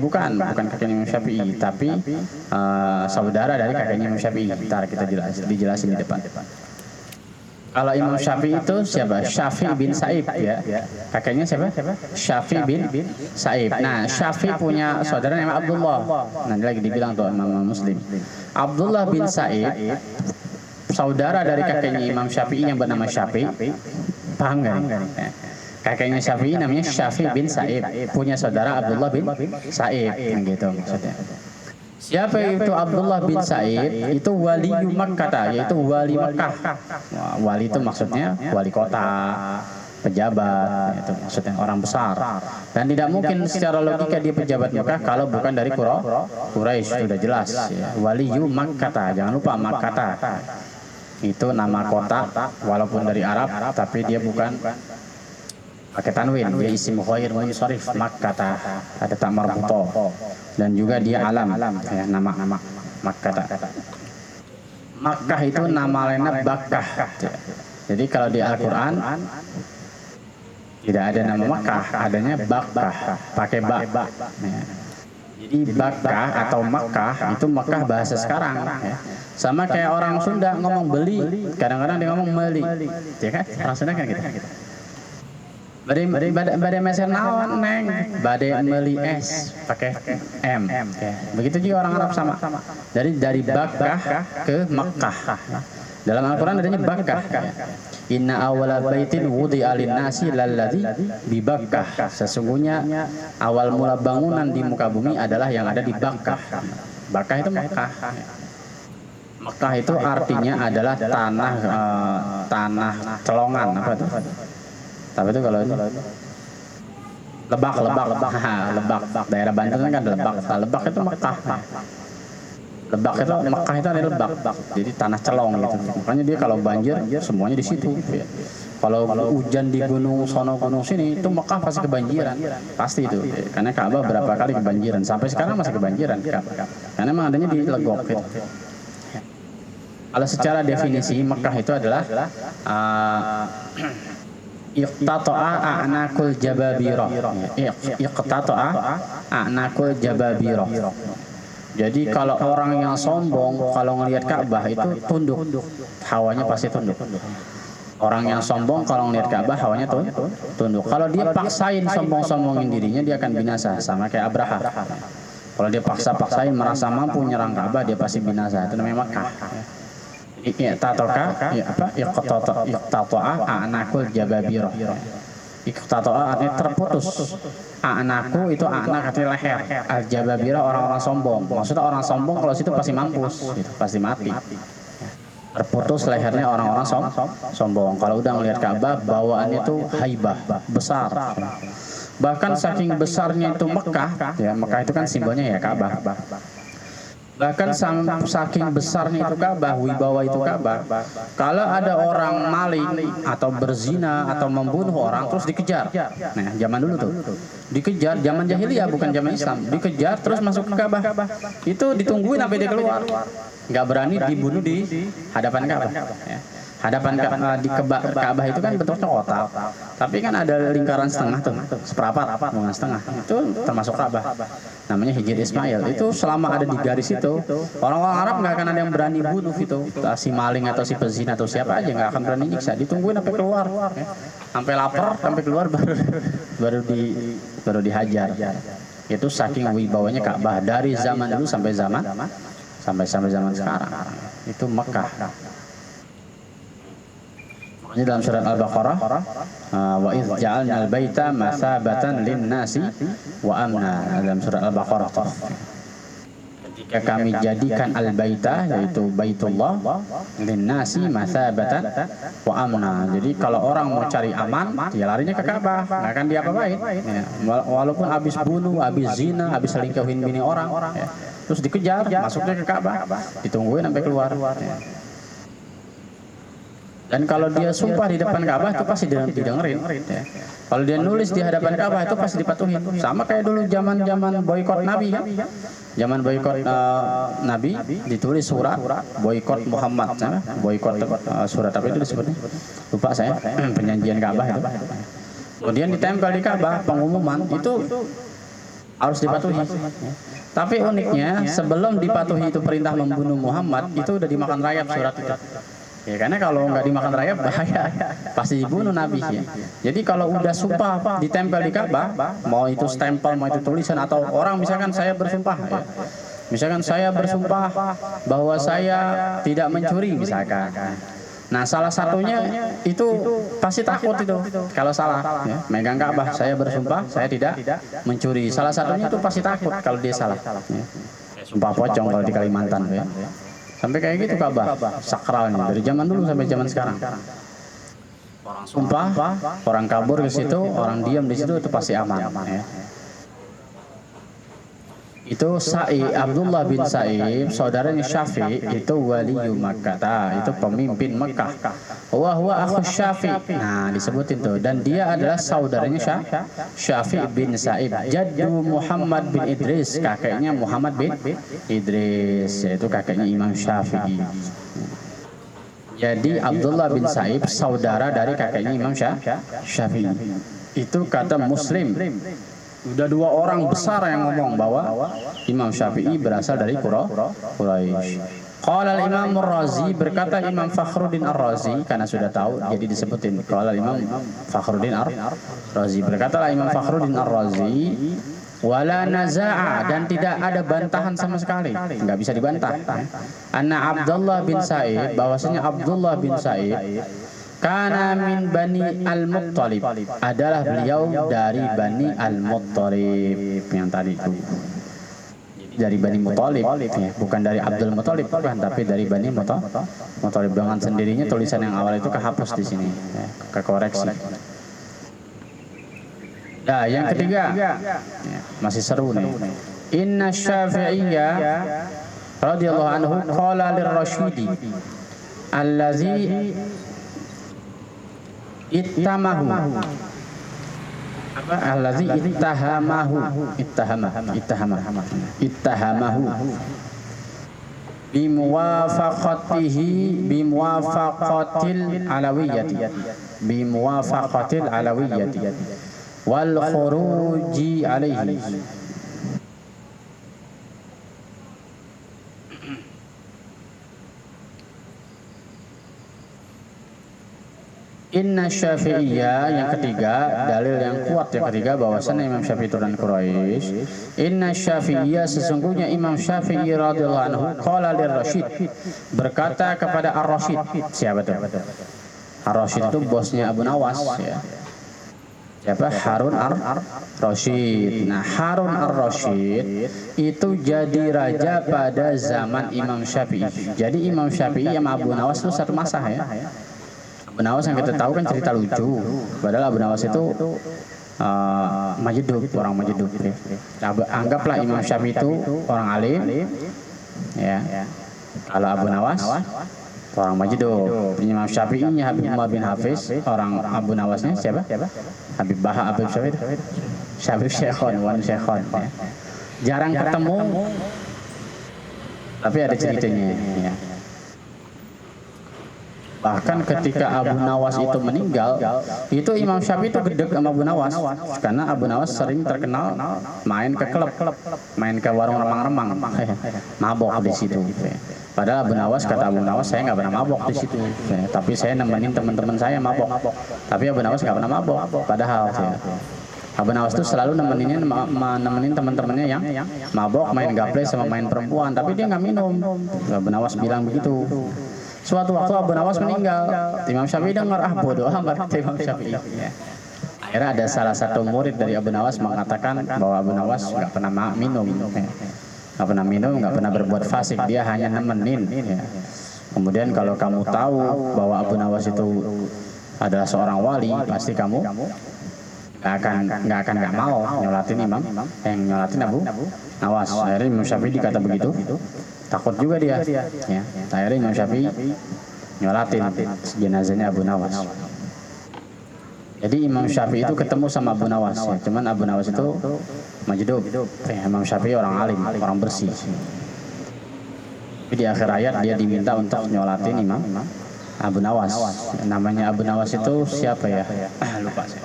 Bukan kakeknya Imam Syafi'i, tapi saudara dari kakeknya Imam Syafi'i. Ntar kita dijelasin di depan. Kalau Imam Syafi'i itu siapa? Syafi'i bin Sa'ib, ya. Kakeknya siapa? Syafi'i bin Sa'ib. Nah, Syafi'i punya saudara namanya Abdullah. Nanti lagi dibilang tuh Imam Muslim. Abdullah bin Sa'ib, saudara dari kakeknya Imam Syafi'i yang bernama Syafi'i. Paham nggak nih? Kakeknya Syafi'i namanya Syafi'i bin Sa'ib, punya saudara Abdullah bin Sa'ib, gitu maksudnya. Siapa itu Abdullah bin Sa'ib? Itu waliyu Makkah, yaitu wali Makkah. Wali itu maksudnya wali kota, pejabat, itu maksudnya orang besar. Dan tidak mungkin secara logika dia pejabat Makkah kalau bukan dari Quraisy, sudah jelas. Ya. Waliyu Makkah, jangan lupa Makkah. Itu nama kota, walaupun dari Arab, tapi dia bukan pakai tanwin, dia isim ghair munsharif, Makkah, ada tak marbuto. Dan juga dia alam, ya, nama Makkah. Makkah itu nama lainnya Bakkah. Jadi kalau di Al-Quran tidak ada nama Makkah, adanya Bakkah, pakai ba. Ya. Jadi Bakkah atau Makkah itu Makkah bahasa sekarang. Ya. Sama kayak orang Sunda ngomong beli, kadang-kadang dia ngomong meli, ya kan? Orang Sunda kan gitu. Badai meser naon neng, badai meli es pakai M. Ya. Begitu juga orang Arab sama. Dari Bakkah ke Makkah. Dalam Al-Quran adanya Bakkah. Inna awala baitin wudi'a lin-nasi lalladzi bi Bakkah. Sesungguhnya awal mula bangunan di muka bumi adalah yang ada di Bakkah. Bakkah itu Makkah. Makkah itu artinya adalah tanah celongan, apa itu? Tapi itu kalau lebak, daerah Banten kan ada lebak. Lebak itu Makkah. Lebak itu Makkah itu ada lebak. Jadi tanah celong gitu. Makanya dia kalau banjir semuanya di situ. Ya. Kalau hujan di gunung sono gunung sini itu Makkah pasti kebanjiran. Pasti itu. Ya. Karena Ka'bah berapa kali kebanjiran, sampai sekarang masih kebanjiran. Karena memang adanya di Legok gitu. Kalau secara definisi Makkah itu adalah iqtata'a a'naqul jababirah. Iqtata'a a'naqul jababirah. Jadi kalau orang yang sombong kalau ngelihat Ka'bah itu tunduk, hawanya pasti tunduk. Orang yang sombong kalau ngelihat Ka'bah hawanya tunduk. Kalau dia paksain sombong-sombongin dirinya dia akan binasa, sama kayak Abraha. Kalau dia paksa-paksain merasa mampu nyerang Ka'bah dia pasti binasa. Itu namanya Makkah. Iqtata'a a'naqul jababirah. Iqtata'a artinya terputus. A'naku itu a'nak artinya leher. Al-jababirah orang-orang sombong. Maksudnya orang sombong kalau situ pasti mampus, gitu, pasti mati. Terputus lehernya orang-orang sombong. Kalau udah ngelihat Ka'bah bawaannya itu haibah, besar. Bahkan saking besarnya itu Mekah, ya Mekah itu kan simbolnya ya Ka'bah. Bahkan saking besarnya itu Ka'bah, wibawa itu Ka'bah, kalau ada orang maling atau berzina atau membunuh orang terus dikejar. Nah, zaman dulu tuh dikejar, zaman jahiliyah bukan zaman Islam, dikejar terus masuk ke Ka'bah. Itu ditungguin sampai dia keluar. Nggak berani dibunuh di hadapan Ka'bah. Ya. Hadapan di Ka'bah itu kan bentuknya kotak, tapi kan ada lingkaran setengah tuh, seperempat, bukan setengah. Itu termasuk Ka'bah. Namanya Hijr Ismail. Itu selama ada di garis itu, orang-orang Arab nggak akan ada yang berani bunuh itu. Si maling atau si pezina atau siapa aja nggak akan berani nyiksa. Ditungguin sampai keluar, sampai lapar, sampai keluar baru dihajar. Itu saking wibawanya Ka'bah dari zaman dulu sampai zaman sekarang. Itu Mekah. Ini dalam surat Al-Baqarah, wa idz ja'alna al-baita masabatan lin-nasi wa amna. Dalam surat Al-Baqarah, ketika kami jadikan al-baita, yaitu Baitullah, lin-nasi masabatan wa amna. Jadi kalau orang mau cari aman, dia larinya ke Ka'bah, nggak akan diapa-apain. Ya. Walaupun habis bunuh, habis zina, habis selingkuhin bini orang, ya. Terus dikejar, masuknya ke Ka'bah, ditungguin sampai keluar. Ya. Dan kalau dia sumpah di depan Ka'bah itu pasti didengerin. Ya. Kalau dia nulis di hadapan Ka'bah itu pasti dipatuhin. Sama kayak dulu zaman boikot Nabi kan. Zaman boikot Nabi ditulis surat boikot Muhammad. Boikot surat apa itu disebutnya? Lupa saya. Penyanjian Ka'bah itu. Kemudian ditempel di Ka'bah pengumuman itu harus dipatuhi. Tapi uniknya sebelum dipatuhi itu perintah membunuh Muhammad itu udah dimakan rayap surat itu. Ya, karena kalau nggak dimakan rayap bahaya, pasti dibunuh Nabi ya. Jadi kalau udah sumpah ditempel di Ka'bah, mau itu stempel, mau itu tulisan atau orang misalkan saya bersumpah, ya. Misalkan saya bersumpah bahwa saya tidak mencuri misalkan. Nah salah satunya itu pasti takut itu kalau salah. Ya. Megang Ka'bah, saya bersumpah saya tidak mencuri. Salah satunya itu pasti takut kalau dia salah. Ya. Sumpah pocong kalau di Kalimantan ya. Sampai kayak gitu Ka'bah, sakralnya dari zaman dulu sampai zaman sekarang. Orang sumpah, orang kabur ke situ, orang diam di situ itu pasti aman. Ya. Itu Abdullah bin Sa'ib, saudaranya Syafi', itu waliyu Makkah, itu pemimpin Mekah. Wa huwa akhu Syafi'. Nah, disebutin tuh. Dan dia adalah saudaranya Syafi' bin Sa'ib, jaddu Muhammad bin Idris, kakeknya Muhammad bin Idris, yaitu kakeknya Imam Syafi'i. Jadi Abdullah bin Sa'ib saudara dari kakeknya Imam Syafi'i. Itu kata Muslim. Udah dua orang besar yang ngomong bahwa Imam Syafi'i berasal dari Quraisy. Qala al-Imam Ar-Razi, berkata Imam Fakhruddin Ar-Razi, karena sudah tahu jadi disebutin. Qala Imam Fakhruddin Ar-Razi, berkatalah Imam Fakhruddin Ar-Razi, wala naza'a, dan tidak ada bantahan sama sekali, nggak bisa dibantah. Anna Abdullah bin Sa'id, bahwasanya Abdullah bin Sa'id kana min Bani Al-Muttalib, adalah beliau dari Bani Al-Muttalib yang tadi itu. Dari Bani Muttalib, ya. Bukan dari Abdul Muttalib, bukan, tapi dari Bani Muttalib. Dengan sendirinya tulisan yang awal itu kehapus di sini, ya, kekoreksi. Nah, yang ketiga, ya, masih seru nih. Inna Syafi'iyya radhiyallahu anhu qala lir-Rasyidi allazi ittamahu, allazi ittahamahu bimuwafaqatil alawiyyati wal khuruji alaihi. Inna Syafi'iyya, yang ketiga, dalil yang kuat yang ketiga bahwasannya Imam Syafi'i turun Quraisy. Inna Syafi'iyya, sesungguhnya Imam Syafi'i radhiyallahu anhu qala lir-Rasyid, berkata kepada Ar-Rasyid. Siapa tuh? Ar-Rasyid itu bosnya Abu Nawas, ya. Siapa? Harun Ar-Rasyid. Nah, Harun Ar-Rasyid itu jadi raja pada zaman Imam Syafi'i. Jadi Imam Syafi'i sama Abu Nawas itu satu masa, ya. Abu Nawas yang kita tahu kan cerita lucu, padahal Abu Nawas itu Majdub, orang Majdub. Ya. Anggaplah Imam Syafi'i itu orang alim, Ya. Kalau Abu Nawas orang Majidub. Imam Syafi'inya Habib Umar bin Hafiz, orang Abu Nawasnya siapa? Habib Baha, Habib siapa itu? Habib Syekhon, Wan Syekhon. Ya. Jarang ketemu, tapi ada ceritanya. Ya. Bahkan ketika Abu Nawas itu meninggal, itu Imam Syafi'i itu gedek sama Abu Nawas, karena Abu Nawas sering terkenal main ke klub, main ke warung remang-remang, mabok di situ. Padahal Abu Nawas, kata Abu Nawas, saya nggak pernah mabok di situ, tapi saya nemenin teman-teman saya mabok. Tapi Abu Nawas nggak pernah mabok. Padahal Abu Nawas itu selalu nemenin teman-temannya yang mabok, main gaple sama main perempuan, tapi dia nggak minum. Abu Nawas bilang begitu. Suatu waktu Abu Nawas meninggal, Imam Syafi'i dengar, bodoh amat Imam Syafi'i. Ya. Akhirnya ada salah satu murid dari Abu Nawas mengatakan bahwa Abu Nawas nggak pernah minum, nggak pernah minum, nggak pernah berbuat fasik, dia hanya nemenin. Ya. Kemudian kalau kamu tahu bahwa Abu Nawas itu adalah seorang wali, pasti kamu nggak mau nyolatin nyolatin Abu Nawas. Akhirnya Imam Syafi'i dikata begitu. Takut juga dia, ya. Akhirnya Imam Syafi'i nyolatin jenazahnya Abu Nawas. Jadi Imam Syafi'i itu ketemu sama Abu Nawas, ya. Cuman Abu Nawas itu Majidub, ya. Imam Syafi'i orang alim, orang bersih. Tapi di akhir ayat dia diminta untuk nyolatin Imam Abu Nawas. Namanya Abu Nawas itu siapa ya? Lupa saya.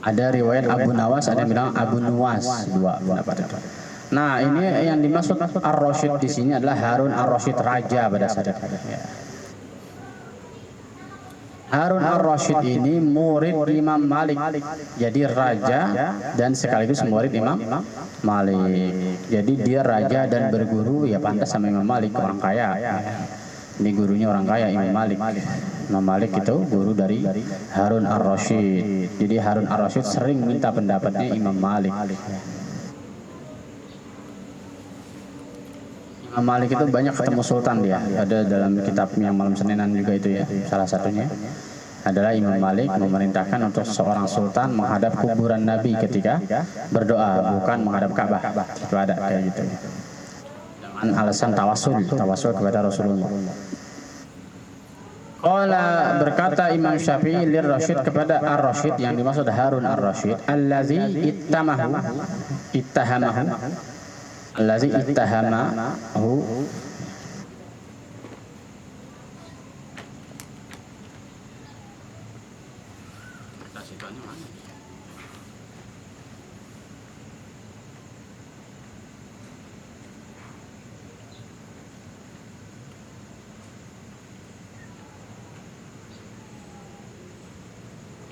Ada riwayat Abu Nawas, ada yang bilang Abu Nuwas, dua pendapat itu. Nah, ini yang dimaksud Ar-Rasyid di sini adalah Harun Ar-Rasyid, raja pada saat itu. Ya. Harun Ar-Rasyid ini murid Imam Malik, jadi raja dan sekaligus murid Imam Malik. Jadi dia raja dan berguru, ya pantas sama Imam Malik, orang kaya. Ini gurunya orang kaya, Imam Malik. Imam Malik itu guru dari Harun Ar-Rasyid. Jadi Harun Ar-Rasyid sering minta pendapatnya Imam Malik. Imam Malik itu banyak ketemu sultan dia. Ada dalam kitab yang Malam Seninan juga itu ya. Salah satunya adalah Imam Malik memerintahkan untuk seorang sultan menghadap kuburan Nabi ketika berdoa, bukan menghadap Ka'bah. Itu ada kayak gitu. Dengan alasan tawasul kepada Rasulullah. Qala, berkata Imam Syafi'i lir-Rasyid kepada Ar-Rasyid, yang dimaksud Harun Ar-Rasyid, allazi ittahamahu allazi ittahamahu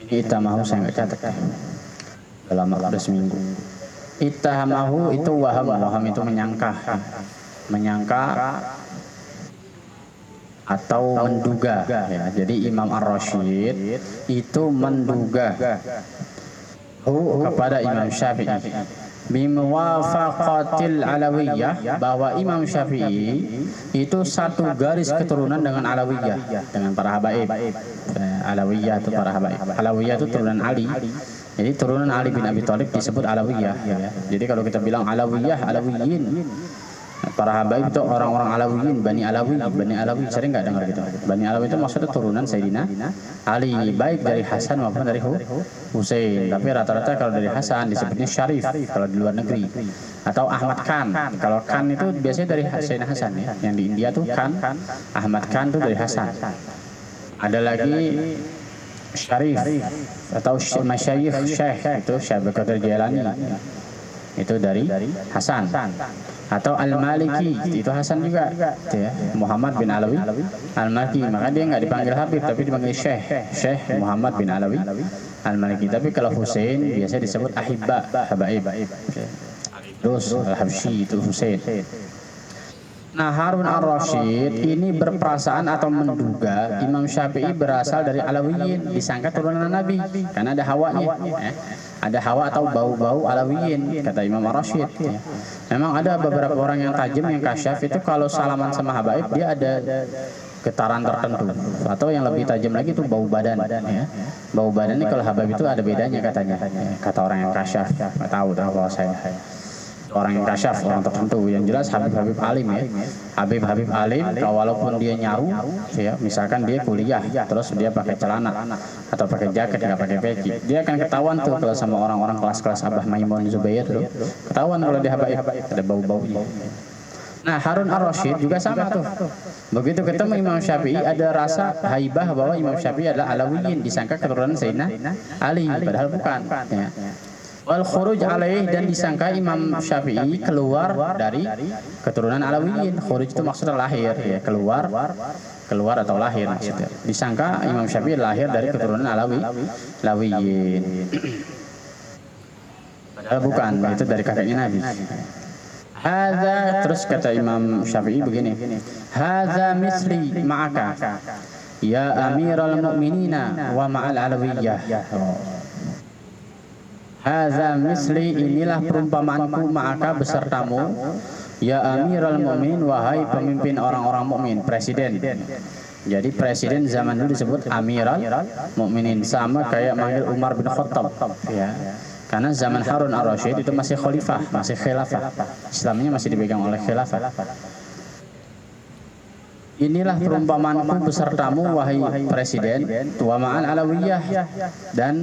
ini ittahamahu, saya nggak catat dalam waktu seminggu. Ittahamahu itu waham itu menyangka atau menduga, ya. Jadi Imam Ar-Rasyid itu menduga kepada Imam Syafi'i bimuwafaqatil Alawiyah, bahwa Imam Syafi'i itu satu garis keturunan dengan Alawiyah, dengan para habaib. Alawiyah itu para habaib. Alawiyah itu turunan Ali. Jadi turunan Ali bin Abi Thalib disebut Alawiyah. Ya. Jadi kalau kita bilang Alawiyah, Alawiyin, para habaib itu orang-orang Alawiyin, Bani Alawi, sering nggak dengar gitu. Bani Alawi itu maksudnya turunan Sayyidina Ali, baik dari Hasan maupun dari Husain. Tapi rata-rata kalau dari Hasan disebutnya Syarif kalau di luar negeri, atau Ahmad Khan. Kalau Khan itu biasanya dari Sayyidina Hasan, ya. Yang di India tuh Khan, Ahmad Khan itu dari Hasan. Ada lagi Syarif atau Masyayikh Syekh, itu Syekh Abdul Qadir Jailani, itu dari Hasan. Atau Al-Maliki, itu Hasan juga, ya. Muhammad bin Alawi Al-Maliki, maka dia nggak dipanggil Habib tapi dipanggil Syekh Muhammad bin Alawi Al-Maliki. Tapi kalau Husain biasa disebut Ahibba, habaib. Terus Al-Habsyi itu Husain. Nah, Harun Ar-Rasyid ini berperasaan atau menduga Imam Syafi'i berasal dari Alawiyin, disangka turunan Nabi karena ada hawanya, ya. Ada hawa atau bau-bau Alawiyin, kata Imam Ar-Rasyid, ya. Memang ada beberapa orang yang tajam, yang kasyaf, itu kalau salaman sama habaib dia ada getaran tertentu, atau yang lebih tajam lagi itu bau badan, ya. Bau badan ini kalau habaib itu ada bedanya katanya, ya. Kata orang yang kasyaf, nggak tahu kalau saya. orang yang kasyaf, orang tertentu. Yang jelas Habib-habib alim ya. Habib-habib alim, walaupun dia nyaru, ya, misalkan dia kuliah, terus dia pakai celana atau pakai jaket nggak pakai peci, dia akan ketahuan tuh kalau sama orang-orang kelas-kelas Abah Maimun Zubair tuh, ketahuan kalau dia habaib, ada bau-baunya. Nah, Harun ar-Rasyid juga sama tuh. Begitu ketemu Imam Syafi'i ada rasa haibah bahwa Imam Syafi'i adalah Alawiyin, disangka keturunan Sayyidina Ali, padahal bukan. Ya. Wal khuruj alaih, dan disangka Imam Syafi'i keluar dari keturunan Alawiyin. Khuruj itu maksudnya lahir, ya, keluar atau lahir maksudnya. Disangka Imam Syafi'i lahir dari keturunan Alawiyin. Padahal bukan, itu dari kakeknya Nabi. Hadza, terus kata Imam Syafi'i begini, hadza misli ma'aka ya amiral mu'minina wa ma'al alawiyyah. Hadza misli, inilah perumpamaanku ma'aka besertamu ya amiral mu'min, wahai pemimpin orang-orang mukmin, presiden. Jadi presiden zaman dulu disebut amiral mu'minin, sama kayak manggil Umar bin Khattab, ya. Karena zaman Harun ar-Rasyid itu masih khalifah, masih khilafah. Islamnya masih dipegang oleh khilafah. Inilah perumpamaanku besertamu wahai presiden, wa ma'al alawiyyah, dan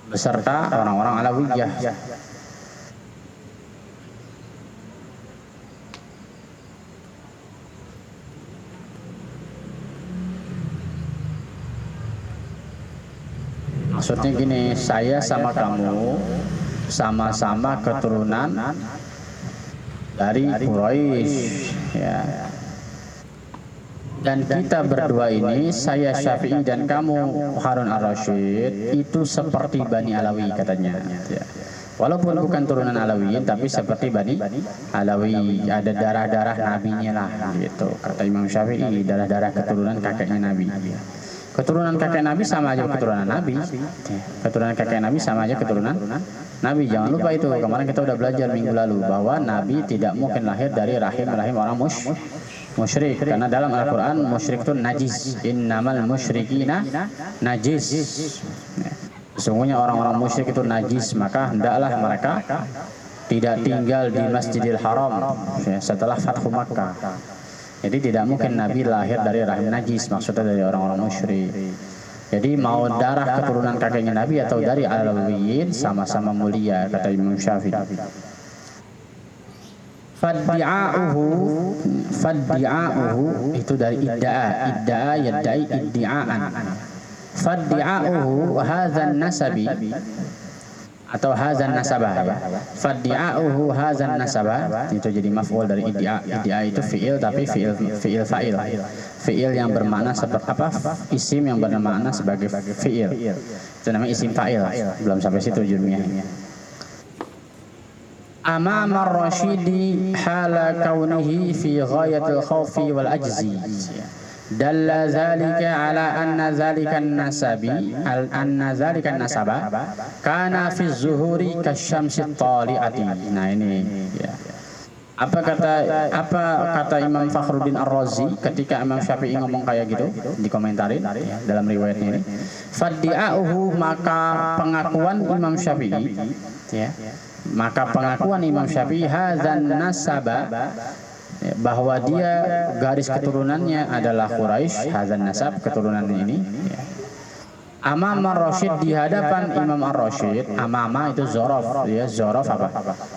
beserta orang-orang alawiyyah. Maksudnya gini, saya sama kamu sama-sama keturunan dari Quraisy, ya. Dan kita berdua ini, saya Syafi'i dan kamu Harun ar-Rasyid, itu seperti Bani Alawi katanya, ya. Walaupun bukan turunan Alawiyin, tapi seperti Bani Alawi, ada darah-darah nabinya lah, gitu. Kata Imam Syafi'i, darah-darah keturunan kakeknya Nabi. Keturunan kakek Nabi sama aja keturunan Nabi. Keturunan kakek Nabi sama aja keturunan Nabi. Jangan lupa itu. Kemarin kita udah belajar minggu lalu bahwa Nabi tidak mungkin lahir dari rahim orang musyrik. Karena dalam Al-Quran musyrik itu najis. Innamal musyrikina najis. Sesungguhnya orang-orang musyrik itu najis, maka hendaklah mereka tidak tinggal di Masjidil Haram setelah Fathu Makkah. Jadi tidak mungkin Nabi lahir dari rahim najis, maksudnya dari orang-orang musyrik. Jadi mau darah keturunan kakeknya Nabi atau dari Alawiyin, sama-sama mulia, kata Imam Syafi'i. Faddi'a'uhu itu dari idda'a yadda'i iddi'a'an. Faddi'a'uhu hadzan nasabi atau hazan nasabah, ya. Faddi'a'uhu hazan nasabah itu jadi maf'ul dari iddia. Iddia itu fi'il, tapi fi'il fa'il. Fi'il yang bermakna seperti apa? Isim yang bermakna sebagai fi'il. Itu namanya isim fa'il. Belum sampai situ jurmiahnya. Amama ar-rasyidi hala kaunihi fi ghayatil khawfi wal ajzi. Dalla zalika ala anna zalika nasaba kana fi zuhuri kasyamsi tali'ati. Nah ini, ya. Apa kata Imam Fakhruddin Ar-Razi ketika Imam Syafi'i ngomong kayak gitu, dikomentarin, ya, dalam riwayatnya ini. Faddi'a'uhu, maka pengakuan Imam Syafi'i, ya. Maka pengakuan Imam Syafi'i hadzan nasaba, bahwa dia garis keturunannya adalah Quraisy, hadzan nasab, keturunan ini, ya. Amam ar-Rasyid, di hadapan Imam ar-Rasyid. Amama itu zorof, ya. Zorof apa?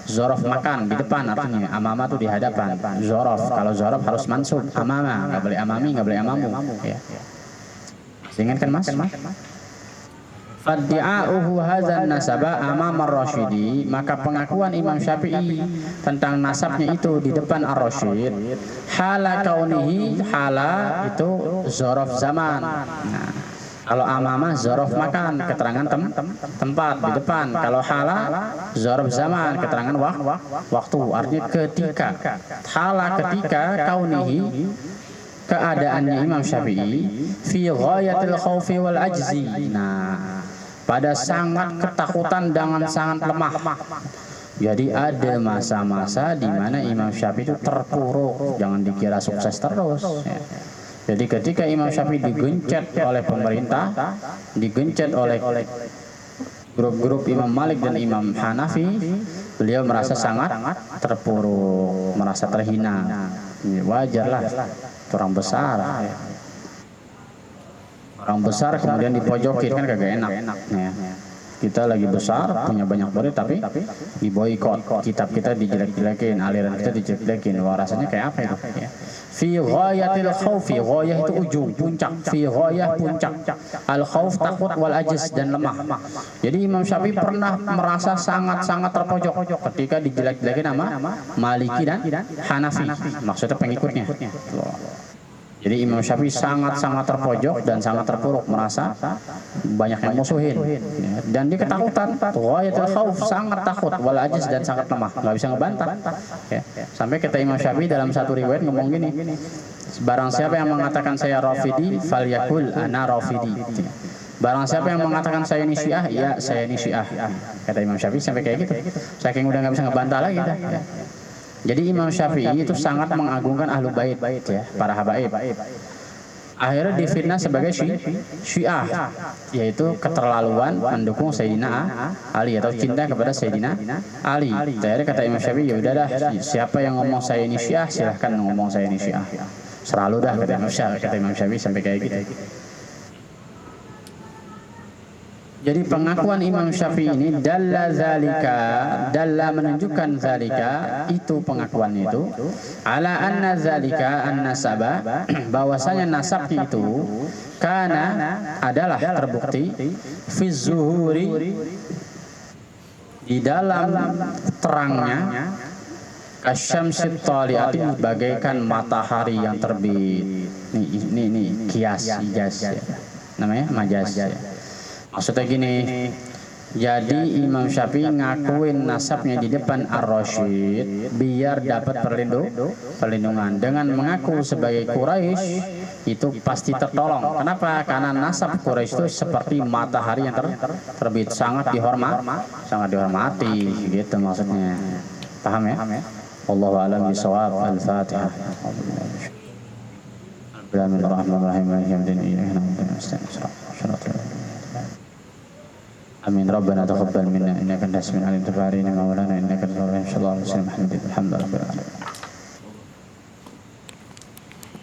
Zorof makan, di depan artinya. Amama itu di hadapan. Zorof, kalau zorof harus mansub. Amama, nggak boleh amami, nggak boleh amamu, ya. Ingat kan mas? Faddi'a'uhu hadzan nasaba amam ar-Rasyidi, maka pengakuan Imam Syafi'i tentang nasabnya itu di depan ar-Rasyid. Hala kaunihi, hala itu zorof zaman. Nah, kalau amama zorof makan, keterangan tempat di depan. Kalau hala zorof zaman, keterangan waktu, artinya ketika. Hala ketika kaunihi, keadaannya Imam Syafi'i fi ghayatil khawfi wal ajzi. Nah, pada sangat ketakutan dengan sangat lemah. Jadi ada masa-masa di mana Imam Syafi'i itu terpuruk, jangan dikira sukses terus, ya. Jadi ketika Imam Syafi'i digencet oleh pemerintah, digencet oleh grup-grup Imam Malik dan Imam Hanafi, beliau merasa sangat terpuruk, merasa terhina. Wajarlah, orang besar. Orang besar kemudian dipojokin kan kagak enak. Ya. Kita lagi besar, punya banyak murid, tapi diboikot, kitab kita dijelek-jelekin, aliran kita dijelek-jelekin. Wah, rasanya kayak apa itu? Ya. Fi ghayatil khaufi, ghayah itu ujung, puncak. Fi ghayah puncak. Al khauf takut wal ajiz dan lemah. Jadi Imam Syafi'i pernah merasa sangat-sangat terpojok ketika dijelek-jelekin sama Maliki dan Hanafi. Maksudnya pengikutnya. Jadi Imam Syafi'i sangat-sangat terpojok dan sangat terpuruk, merasa banyak yang musuhin, ya. Dan dia ketakutan, ghayatul khauf, sangat takut, wal ajiz dan sangat lemah, nggak bisa ngebantah. Ya. Sampai kata Imam Syafi'i dalam satu riwayat ngomong gini, barang siapa yang mengatakan saya Rafidi, falyakul ana Rafidi. Barang siapa yang mengatakan saya ini Syiah, ya saya ini Syiah. Kata Imam Syafi'i sampai kayak gitu, saking udah nggak bisa ngebantah lagi. Ya. Jadi Imam Syafi'i itu sangat mengagungkan ahlu bait, ya, para habaib. Akhirnya difitnah sebagai Syiah, yaitu keterlaluan mendukung Sayyidina Ali atau cinta kepada Sayyidina Ali. Akhirnya kata Imam Syafi'i, ya udahlah, siapa yang ngomong saya ini Syiah, silahkan ngomong saya ini Syiah. Selalu dah kata Imam Syafi'i sampai kayak gitu. Jadi pengakuan Imam Syafi'i ini dalla menunjukkan zalika, itu pengakuannya itu ala anna zalika an-nasaba, bahwasanya nasabnya itu karena adalah terbukti fi zuhuri, di dalam terangnya, kasyamsit thali'ati, bagaikan matahari yang terbit. Ini kias, ijaz, ya. Namanya majaz, ya. Maksudnya gini, jadi Imam Syafi'i ngakuin nasabnya di depan Ar-Rasyid biar dapat perlindungan. Dengan mengaku sebagai Quraisy itu pasti tertolong. Kenapa? Karena nasab Quraisy itu seperti matahari yang terbit, sangat dihormati, gitu maksudnya. Paham ya? Wallahu a'lam bishawab. Al-Fatihah. Amin. Rabbana taqabbal minna innaka antas samiul alim, tub alaina maulana innaka antal tawwabur rahim. Shallallahu alaihi wasallam. Alhamdulillah.